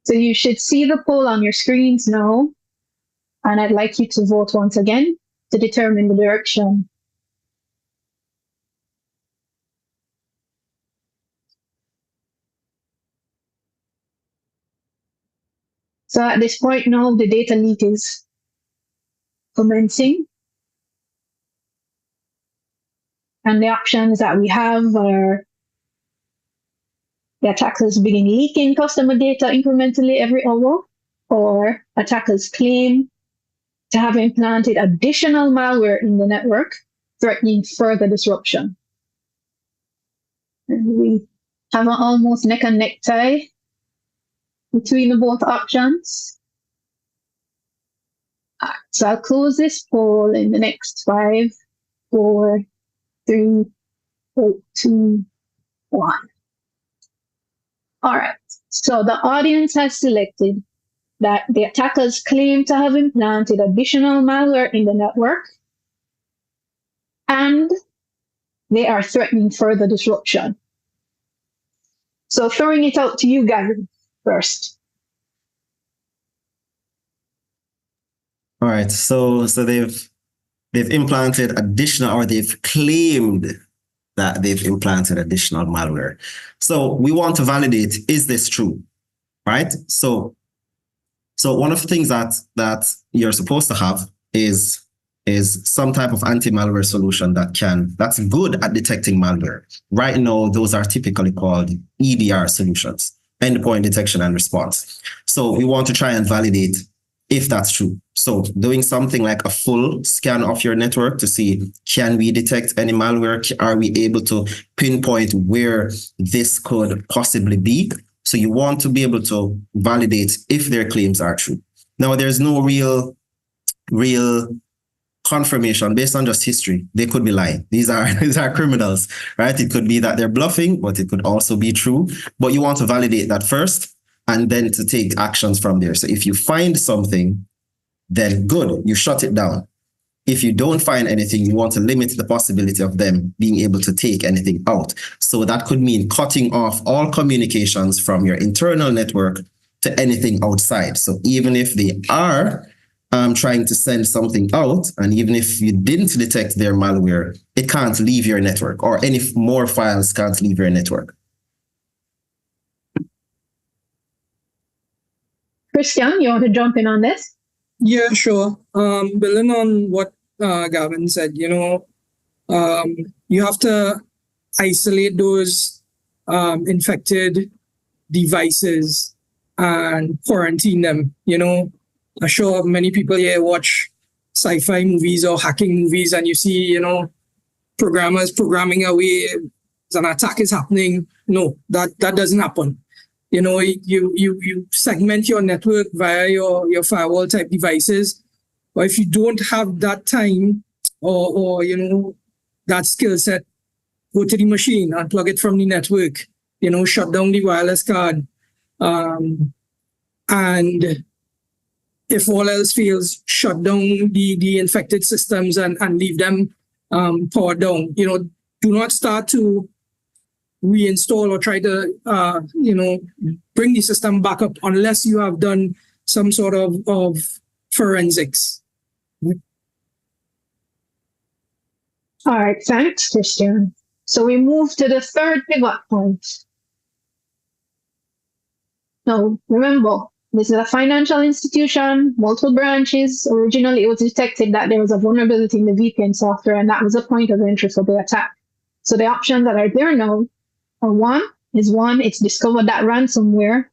So you should see the poll on your screens now, and I'd like you to vote once again to determine the direction. So at this point now, the data leak is commencing. And the options that we have are the attackers begin leaking customer data incrementally every hour, or attackers claim to have implanted additional malware in the network, threatening further disruption. And we have an almost neck and neck tie between the both options. So I'll close this poll in the next 5, 4, 3, 2, 1. All right. So the audience has selected that the attackers claim to have implanted additional malware in the network, and they are threatening further disruption. So throwing it out to you guys first. All right. So they've implanted additional, or they've claimed that they've implanted additional malware. So we want to validate, is this true? Right? So one of the things that you're supposed to have is some type of anti-malware solution that's good at detecting malware. Right now, those are typically called EDR solutions, endpoint detection and response. So we want to try and validate if that's true. So doing something like a full scan of your network to see, can we detect any malware? Are we able to pinpoint where this could possibly be? So you want to be able to validate if their claims are true. Now, there's no real confirmation based on just history. They could be lying. These are criminals, right? It could be that they're bluffing, but it could also be true. But you want to validate that first, and then to take actions from there. So if you find something, then good, you shut it down. If you don't find anything, you want to limit the possibility of them being able to take anything out. So that could mean cutting off all communications from your internal network to anything outside. So even if they are trying to send something out, and even if you didn't detect their malware, it can't leave your network, or any more files can't leave your network. Christian, you want to jump in on this? Yeah, sure. Building on what Gavin said, you have to isolate those infected devices and quarantine them. I'm sure many people here watch sci-fi movies or hacking movies, and you see, programmers programming away, an attack is happening. No, that doesn't happen. You segment your network via your firewall type devices. But if you don't have that time or that skill set, go to the machine, unplug it from the network, shut down the wireless card. And if all else fails, shut down the infected systems and leave them powered down. Do not start to reinstall or try to bring the system back up unless you have done some sort of forensics. All right, thanks, Christian. So we move to the third pivot point. Now, remember, this is a financial institution, multiple branches. Originally, it was detected that there was a vulnerability in the VPN software, and that was a point of entry for the attack. So the options that are there now are one, it's discovered that ransomware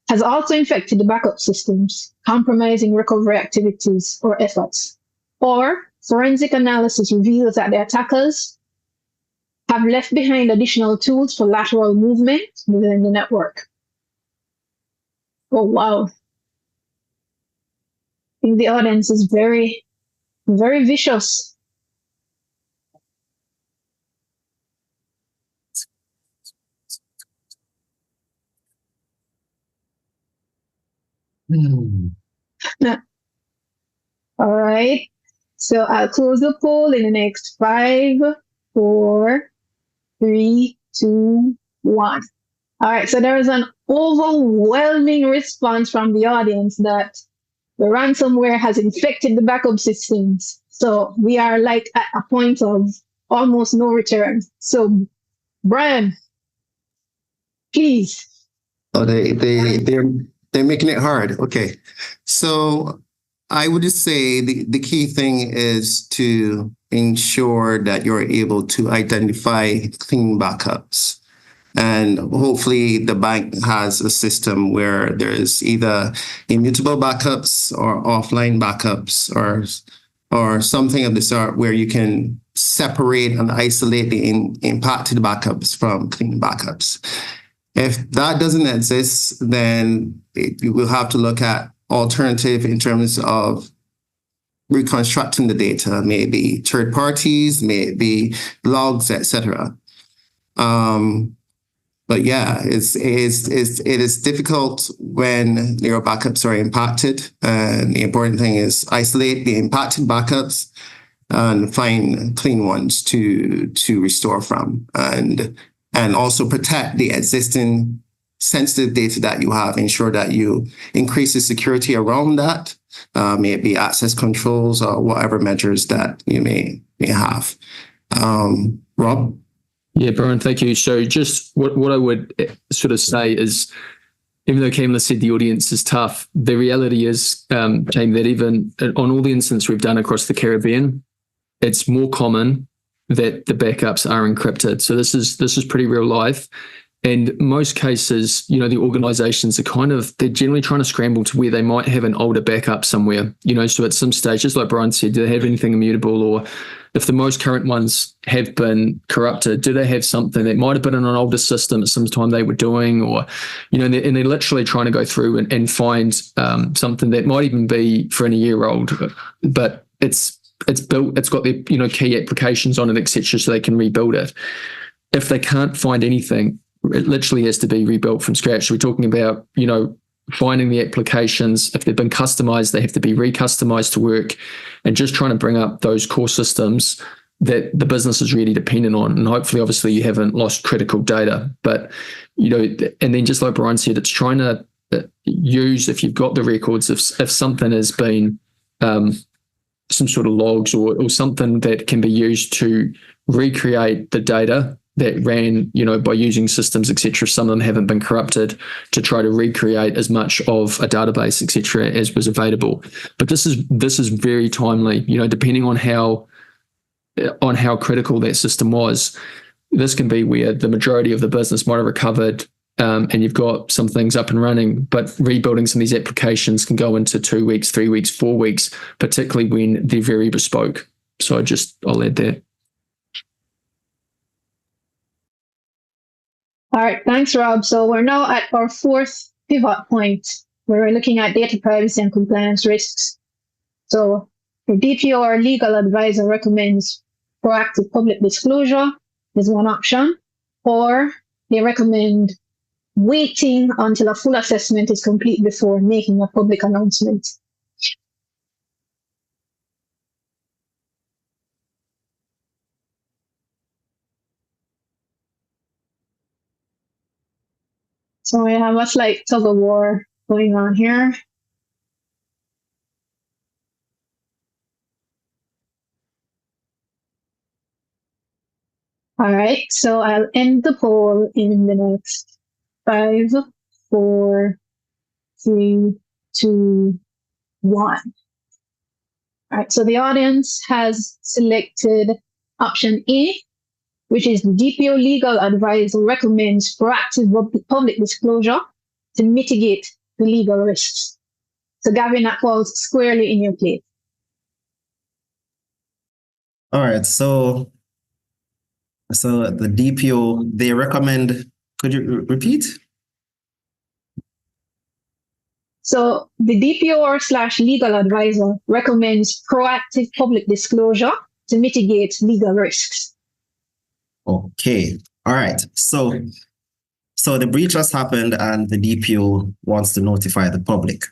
has also infected the backup systems, compromising recovery activities or efforts. Or forensic analysis reveals that the attackers have left behind additional tools for lateral movement within the network. Oh, wow. I think the audience is very, very vicious. All right. So I'll close the poll in the next 5, 4, 3, 2, 1. All right. So there is an overwhelming response from the audience that the ransomware has infected the backup systems. So we are like at a point of almost no return. So, Brian, please. Oh, they're making it hard. Okay. So I would just say the key thing is to ensure that you're able to identify clean backups. And hopefully the bank has a system where there's either immutable backups or offline backups or something of the sort where you can separate and isolate the impacted backups from clean backups. If that doesn't exist, then you will have to look at alternative in terms of reconstructing the data, maybe third parties, maybe logs, etc. But yeah, it is difficult when your backups are impacted. And the important thing is isolate the impacted backups and find clean ones to restore from, and also protect the existing sensitive data that you have. Ensure that you increase the security around that, maybe access controls or whatever measures that you may have. Rob? Yeah, Brian, thank you. So just what I would sort of say is, even though Kamla said the audience is tough, the reality is, James, that even on all the incidents we've done across the Caribbean, it's more common that the backups are encrypted. So this is pretty real life. And most cases, the organizations are they're generally trying to scramble to where they might have an older backup somewhere, so at some stage, just like Brian said, do they have anything immutable, or if the most current ones have been corrupted, do they have something that might have been in an older system at some time they were doing, or, and they're literally trying to go through and find something that might even be for a year old, but it's built, it's got the, key applications on it, etc., so they can rebuild it. If they can't find anything, it literally has to be rebuilt from scratch. So we're talking about, finding the applications. If they've been customized, they have to be recustomized to work, and just trying to bring up those core systems that the business is really dependent on. And hopefully, obviously, you haven't lost critical data. But, and then just like Brian said, it's trying to use, if you've got the records, if something has been some sort of logs or something that can be used to recreate the data that ran, by using systems, etc. Some of them haven't been corrupted, to try to recreate as much of a database, etc., as was available. But this is very timely, depending on how critical that system was. This can be where the majority of the business might have recovered, and you've got some things up and running, but rebuilding some of these applications can go into 2 weeks, 3 weeks, 4 weeks, particularly when they're very bespoke. So I'll add that. All right, thanks, Rob. So we're now at our fourth pivot point, where we're looking at data privacy and compliance risks. So the DPO or legal advisor recommends proactive public disclosure is one option, or they recommend waiting until a full assessment is complete before making a public announcement. So we have a slight tug of war going on here. All right, so I'll end the poll in the next 5, 4, 3, 2, 1. All right, so the audience has selected option A, which is the DPO legal advisor recommends proactive public disclosure to mitigate the legal risks. So Gavin, that falls squarely in your plate. All right, so the DPO, they recommend, could you repeat? So the DPO or / legal advisor recommends proactive public disclosure to mitigate legal risks. Okay, all right. So the breach has happened and the DPO wants to notify the public.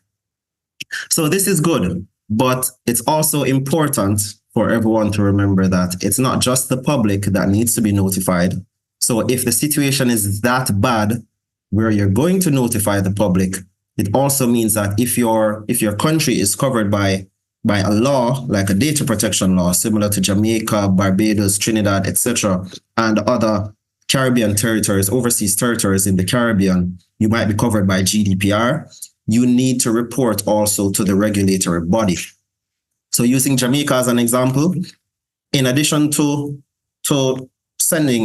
So this is good, but it's also important for everyone to remember that it's not just the public that needs to be notified. So if the situation is that bad where you're going to notify the public, it also means that if your country is covered by a law, like a data protection law, similar to Jamaica, Barbados, Trinidad, etc., and other Caribbean territories, overseas territories in the Caribbean, you might be covered by GDPR. You need to report also to the regulatory body. So using Jamaica as an example, in addition to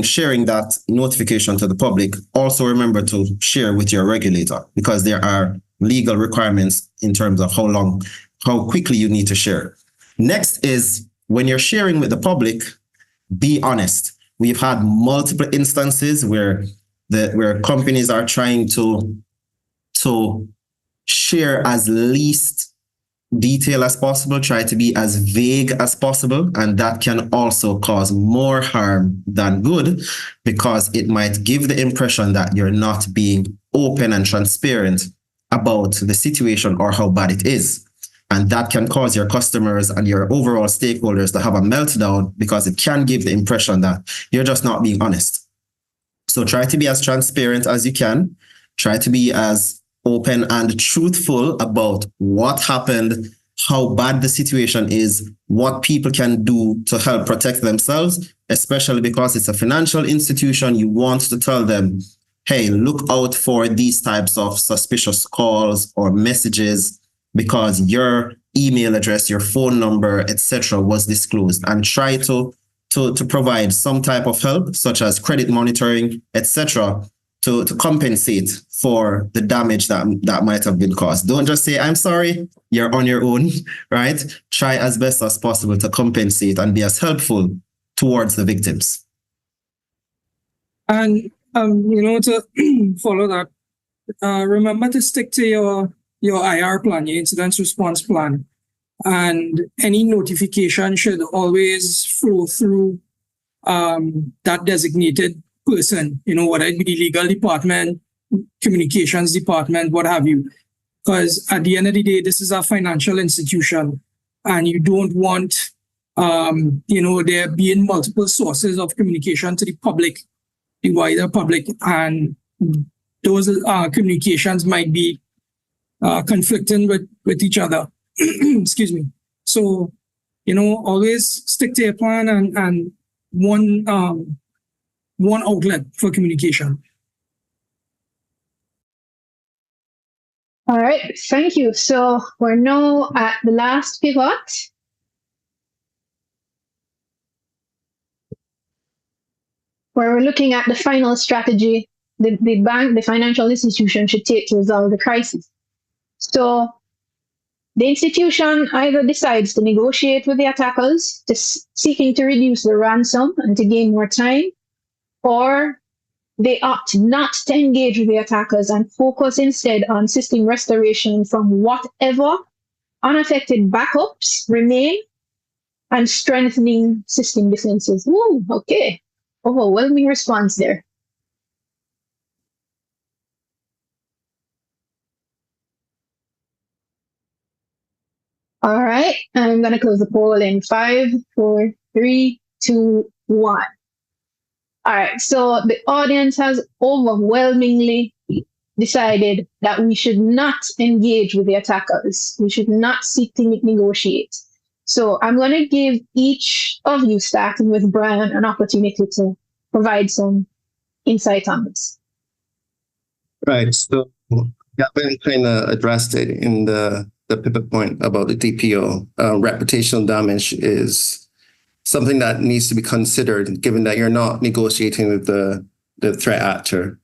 sharing that notification to the public, also remember to share with your regulator, because there are legal requirements in terms of how quickly you need to share. Next is, when you're sharing with the public, be honest. We've had multiple instances where companies are trying to share as least detail as possible, try to be as vague as possible, and that can also cause more harm than good, because it might give the impression that you're not being open and transparent about the situation or how bad it is. And that can cause your customers and your overall stakeholders to have a meltdown, because it can give the impression that you're just not being honest. So try to be as transparent as you can. Try to be as open and truthful about what happened, how bad the situation is, what people can do to help protect themselves, especially because it's a financial institution. You want to tell them, hey, look out for these types of suspicious calls or messages, because your email address, your phone number, etc., was disclosed, and try to provide some type of help, such as credit monitoring, etc., to compensate for the damage that might have been caused. Don't just say, I'm sorry, you're on your own, right? Try as best as possible to compensate and be as helpful towards the victims. And, to follow that, remember to stick to your IR plan, your incident response plan. And any notification should always flow through that designated person, whether it be the legal department, communications department, what have you. Because at the end of the day, this is a financial institution, and you don't want, there being multiple sources of communication to the public, the wider public, and those communications might be conflicting with each other. Excuse me. So, always stick to your plan, and one one outlet for communication. All right, thank you. So we're now at the last pivot. Where we're looking at the final strategy the bank, the financial institution should take to resolve the crisis. So the institution either decides to negotiate with the attackers, seeking to reduce the ransom and to gain more time, or they opt not to engage with the attackers and focus instead on system restoration from whatever unaffected backups remain and strengthening system defenses. Ooh, okay. Overwhelming response there. All right, I'm going to close the poll in 5, 4, 3, 2, 1. All right, so the audience has overwhelmingly decided that we should not engage with the attackers. We should not seek to negotiate. So I'm going to give each of you, starting with Brian, an opportunity to provide some insight on this. Right. So Gavin kind of addressed it in the pivot point about the DPO. Reputational damage is something that needs to be considered, given that you're not negotiating with the threat actor.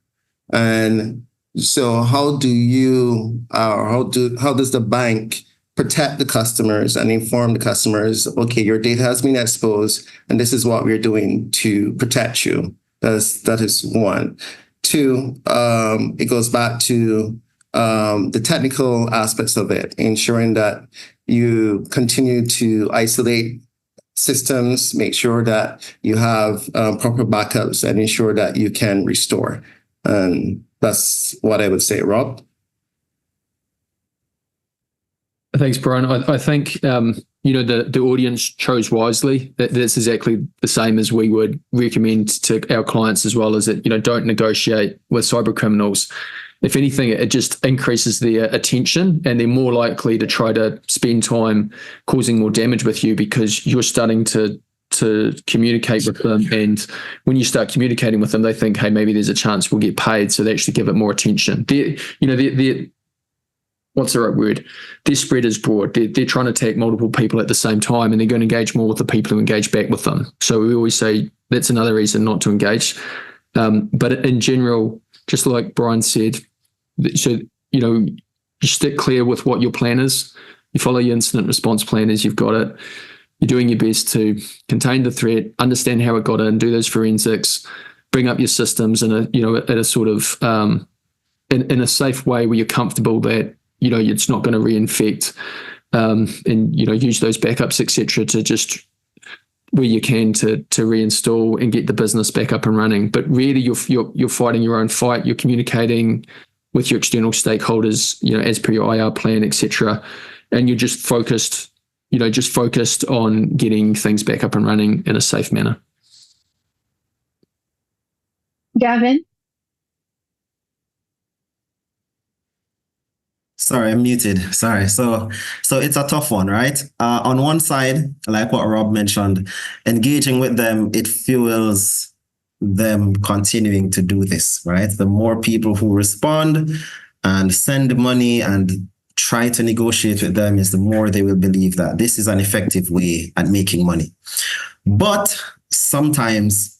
And so how do you, how does the bank protect the customers and inform the customers, okay, your data has been exposed and this is what we're doing to protect you? That is one. Two, it goes back to the technical aspects of it, ensuring that you continue to isolate systems, make sure that you have proper backups, and ensure that you can restore. And that's what I would say. Rob? Thanks, Brian. I think the audience chose wisely. That's exactly the same as we would recommend to our clients as well, as that, don't negotiate with cyber criminals. If anything, it just increases their attention and they're more likely to try to spend time causing more damage with you because you're starting to communicate with them. And when you start communicating with them, they think, hey, maybe there's a chance we'll get paid. So they actually give it more attention. What's the right word? Their spread is broad. They're trying to attack multiple people at the same time, and they're going to engage more with the people who engage back with them. So we always say that's another reason not to engage. But in general, just like Brian said, so, you stick clear with what your plan is. You follow your incident response plan as you've got it. You're doing your best to contain the threat, understand how it got in, do those forensics, bring up your systems in at a sort of in a safe way where you're comfortable that it's not going to reinfect, and use those backups, etc., to just where you can to reinstall and get the business back up and running. But really, you're fighting your own fight. You're communicating with your external stakeholders, as per your IR plan, etc., and you're just focused on getting things back up and running in a safe manner. Gavin? Sorry, I'm muted. Sorry. So it's a tough one, right? On one side, like what Rob mentioned, engaging with them, it fuels them continuing to do this, right? The more people who respond and send money and try to negotiate with them is the more they will believe that this is an effective way at making money. But sometimes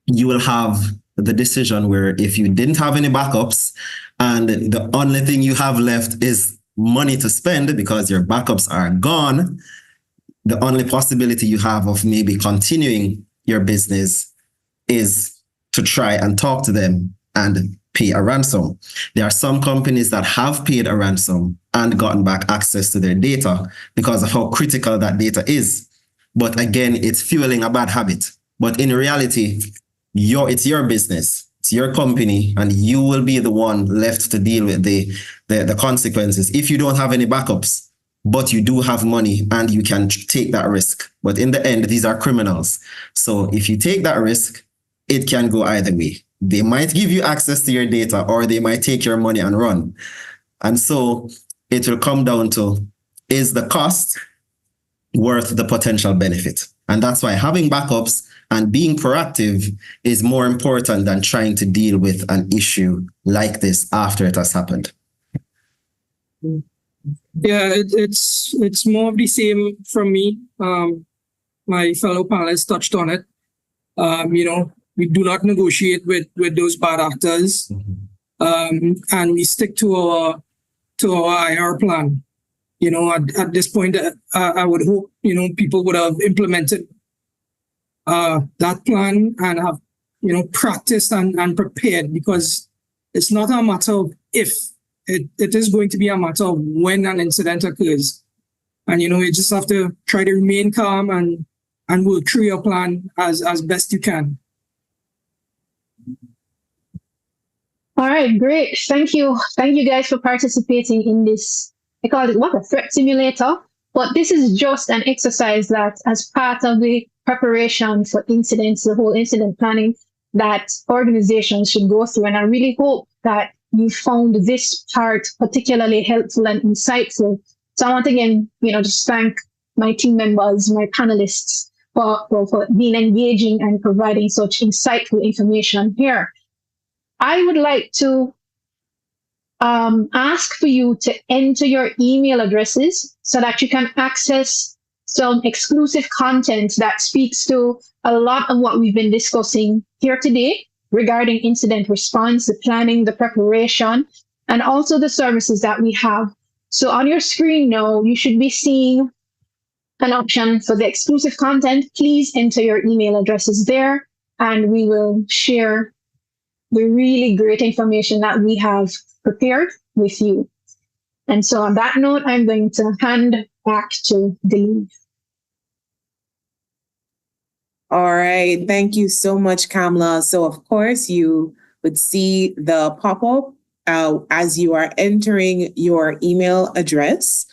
you will have the decision where if you didn't have any backups and the only thing you have left is money to spend because your backups are gone, the only possibility you have of maybe continuing your business is to try and talk to them and pay a ransom. There are some companies that have paid a ransom and gotten back access to their data because of how critical that data is. But again, it's fueling a bad habit. But in reality, it's your business, it's your company, and you will be the one left to deal with the consequences if you don't have any backups. But you do have money and you can take that risk. But in the end, these are criminals. So if you take that risk, it can go either way. They might give you access to your data or they might take your money and run. And so it will come down to, is the cost worth the potential benefit? And that's why having backups And being proactive is more important than trying to deal with an issue like this after it has happened. Yeah, it's more of the same from me. My fellow panelists touched on it. We do not negotiate with those bad actors, and we stick to our IR plan. At this point, I would hope people would have implemented that plan and have practiced and prepared, because it's not a matter of if, it is going to be a matter of when an incident occurs. And you just have to try to remain calm and work through your plan as best you can. All right, great. Thank you. Thank you guys for participating in this. I call it a threat simulator, but this is just an exercise that as part of the preparation for incidents, the whole incident planning that organizations should go through. And I really hope that you found this part particularly helpful and insightful. So I want to again, just thank my team members, my panelists for being engaging and providing such insightful information here. I would like to ask for you to enter your email addresses so that you can access some exclusive content that speaks to a lot of what we've been discussing here today regarding incident response, the planning, the preparation, and also the services that we have. So on your screen now, you should be seeing an option for the exclusive content. Please enter your email addresses there, and we will share the really great information that we have prepared with you. And so on that note, I'm going to hand back to Deline. All right. Thank you so much, Kamla. So, of course, you would see the pop-up as you are entering your email address.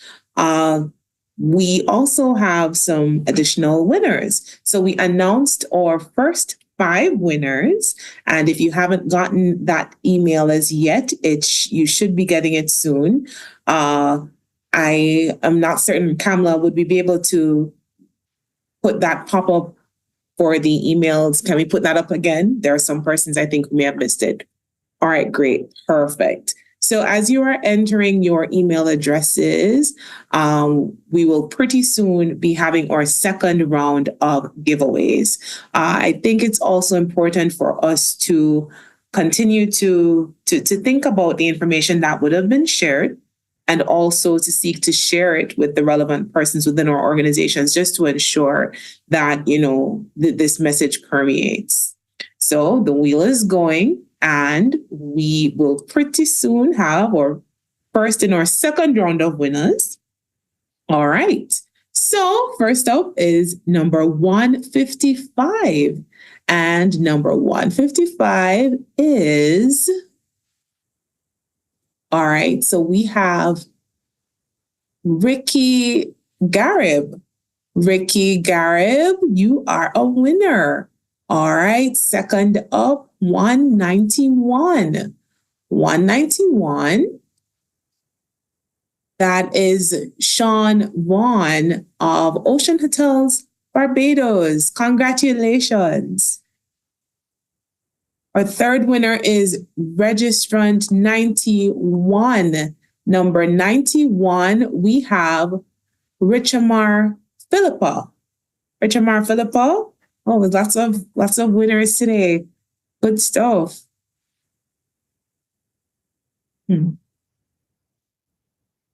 We also have some additional winners. So we announced our first 5 winners. And if you haven't gotten that email as yet, you should be getting it soon. I am not certain, Kamla, would we be able to put that pop-up for the emails? Can we put that up again? There are some persons I think who may have missed it. All right, great. Perfect. So as you are entering your email addresses, we will pretty soon be having our second round of giveaways. I think it's also important for us to continue to think about the information that would have been shared, and also to seek to share it with the relevant persons within our organizations, just to ensure that, this message permeates. So the wheel is going, and we will pretty soon have our first and our second round of winners. All right. So first up is number 155. And number 155 is... All right, so we have Ricky Garib. Ricky Garib, you are a winner. All right, second up, 191. 191. That is Sean Vaughn of Ocean Hotels, Barbados. Congratulations. Our third winner is Registrant 91. Number 91, we have Richamar Philippa. Richamar Philippa. Oh, lots of winners today. Good stuff.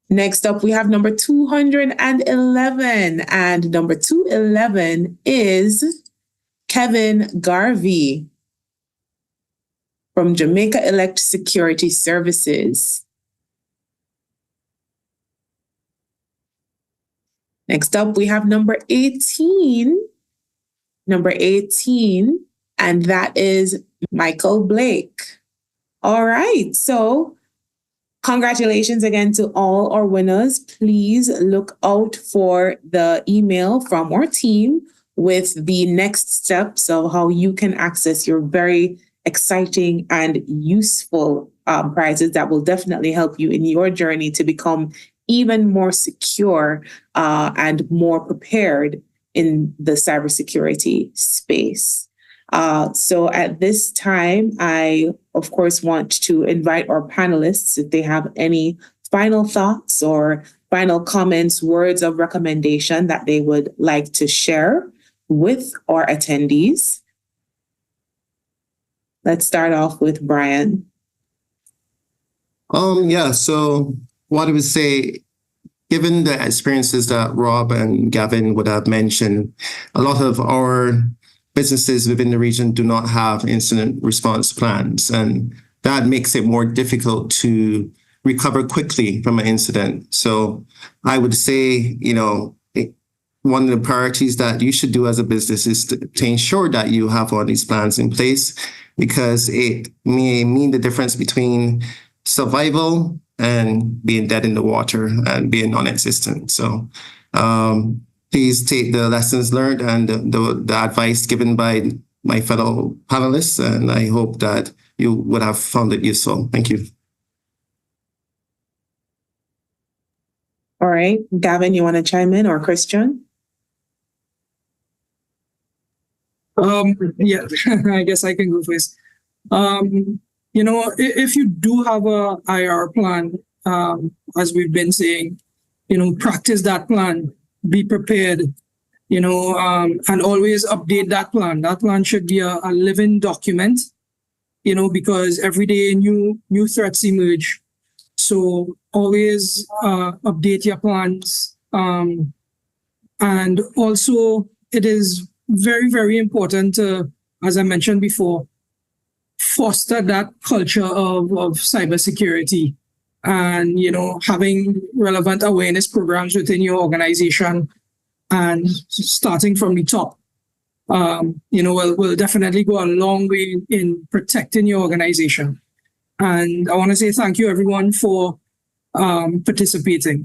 Next up, we have number 211. And number 211 is Kevin Garvey from Jamaica Elect Security Services. Next up, we have number 18. Number 18, and that is Michael Blake. All right, so congratulations again to all our winners. Please look out for the email from our team with the next steps of how you can access your very exciting and useful prizes that will definitely help you in your journey to become even more secure and more prepared in the cybersecurity space. So at this time, I, of course, want to invite our panelists if they have any final thoughts or final comments, words of recommendation that they would like to share with our attendees. Let's start off with Brian. So what I would say, given the experiences that Rob and Gavin would have mentioned, a lot of our businesses within the region do not have incident response plans, and that makes it more difficult to recover quickly from an incident. So I would say, one of the priorities that you should do as a business is to ensure that you have all these plans in place, because it may mean the difference between survival and being dead in the water and being non-existent. So please take the lessons learned and the advice given by my fellow panelists, and I hope that you would have found it useful. Thank you. All right, Gavin, you want to chime in, or Christian? Yeah, I guess I can go first. If you do have a IR plan, as we've been saying, practice that plan, be prepared, and always update that plan. That plan should be a living document, because every day new threats emerge. So always update your plans. And also it is very, very important to, as I mentioned before, foster that culture of cybersecurity and, having relevant awareness programs within your organization and starting from the top, will definitely go a long way in protecting your organization. And I want to say thank you, everyone, for participating.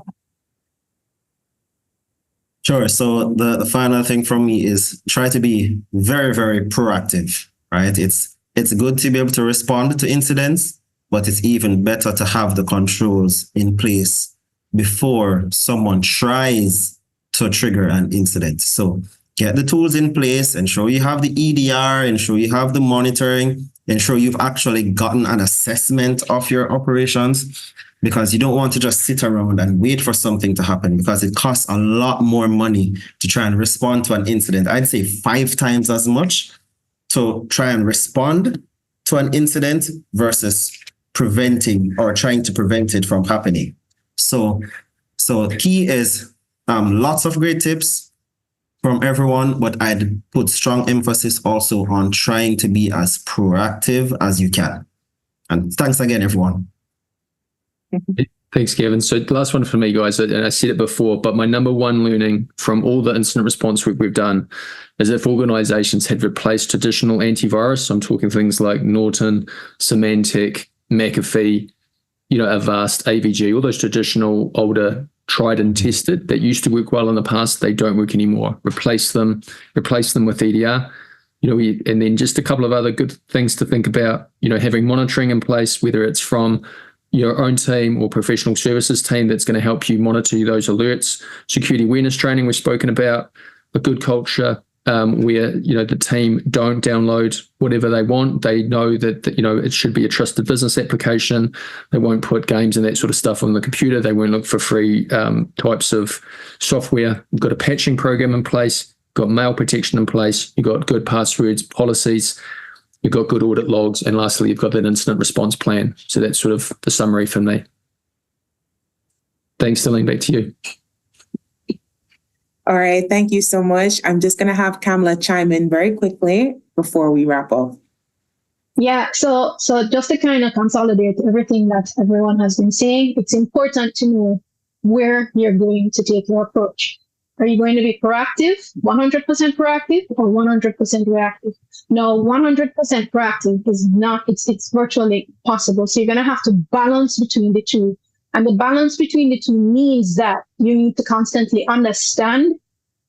Sure. So the final thing from me is try to be very, very proactive, right? It's good to be able to respond to incidents, but it's even better to have the controls in place before someone tries to trigger an incident. So get the tools in place, ensure you have the EDR, ensure you have the monitoring, ensure you've actually gotten an assessment of your operations, because you don't want to just sit around and wait for something to happen, because it costs a lot more money to try and respond to an incident. I'd say 5 times as much to try and respond to an incident versus preventing or trying to prevent it from happening. So the key is lots of great tips from everyone, but I'd put strong emphasis also on trying to be as proactive as you can. And thanks again, everyone. Thanks, Kevin. So the last one for me, guys, and I said it before, but my number one learning from all the incident response work we've done is if organizations had replaced traditional antivirus, so I'm talking things like Norton, Symantec, McAfee, Avast, AVG, all those traditional, older, tried and tested that used to work well in the past, they don't work anymore. Replace them with EDR. And then just a couple of other good things to think about, having monitoring in place, whether it's from your own team or professional services team that's going to help you monitor those alerts. Security awareness training we've spoken about, a good culture where the team don't download whatever they want. They know that it should be a trusted business application. They won't put games and that sort of stuff on the computer. They won't look for free types of software. We've got a patching program in place, got mail protection in place, you've got good passwords, policies, you've got good audit logs, and lastly, you've got that incident response plan. So that's sort of the summary from me. Thanks, Celine, back to you. All right, thank you so much. I'm just going to have Kamla chime in very quickly before we wrap up. Yeah, so just to kind of consolidate everything that everyone has been saying, it's important to know where you're going to take your approach. Are you going to be proactive, 100% proactive, or 100% reactive? No, 100% proactive is not, it's virtually possible. So you're going to have to balance between the two. And the balance between the two means that you need to constantly understand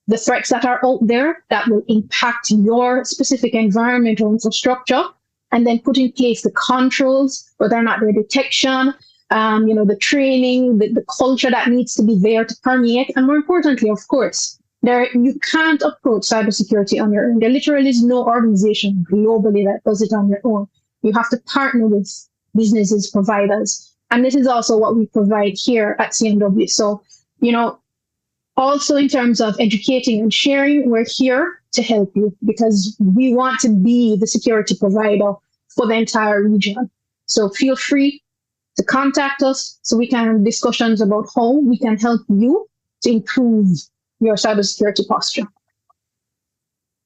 the threats that are out there that will impact your specific environment or infrastructure, and then put in place the controls, whether or not their detection, the training, the culture that needs to be there to permeate. And more importantly, of course, You can't approach cybersecurity on your own. There literally is no organization globally that does it on your own. You have to partner with businesses, providers. And this is also what we provide here at CMW. So, also in terms of educating and sharing, we're here to help you because we want to be the security provider for the entire region. So feel free to contact us so we can have discussions about how we can help you to improve your cybersecurity posture.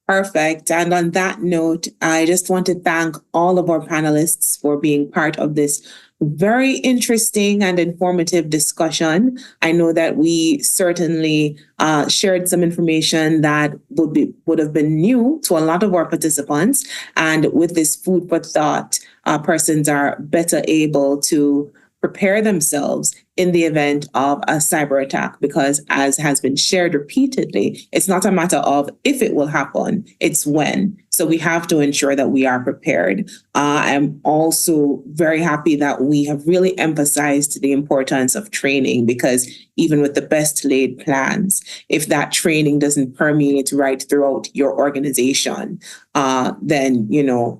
Perfect. And on that note, I just want to thank all of our panelists for being part of this very interesting and informative discussion. I know that we certainly shared some information that would have been new to a lot of our participants. And with this food for thought, persons are better able to prepare themselves in the event of a cyber attack, because as has been shared repeatedly, it's not a matter of if it will happen, it's when. So we have to ensure that we are prepared. I'm also very happy that we have really emphasized the importance of training, because even with the best laid plans, if that training doesn't permeate right throughout your organization, then,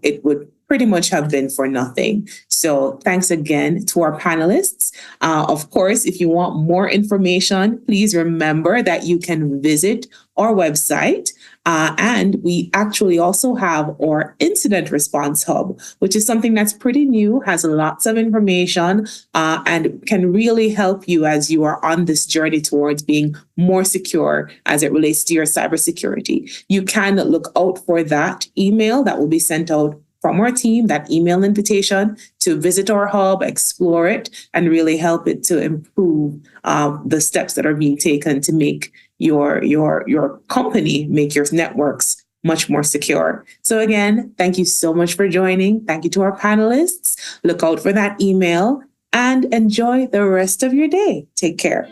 it would pretty much have been for nothing. So thanks again to our panelists. Of course, if you want more information, please remember that you can visit our website. And we actually also have our incident response hub, which is something that's pretty new, has lots of information, and can really help you as you are on this journey towards being more secure as it relates to your cybersecurity. You can look out for that email that will be sent out from our team, that email invitation to visit our hub, explore it, and really help it to improve the steps that are being taken to make your company, make your networks much more secure. So again, thank you so much for joining. Thank you to our panelists. Look out for that email and enjoy the rest of your day. Take care.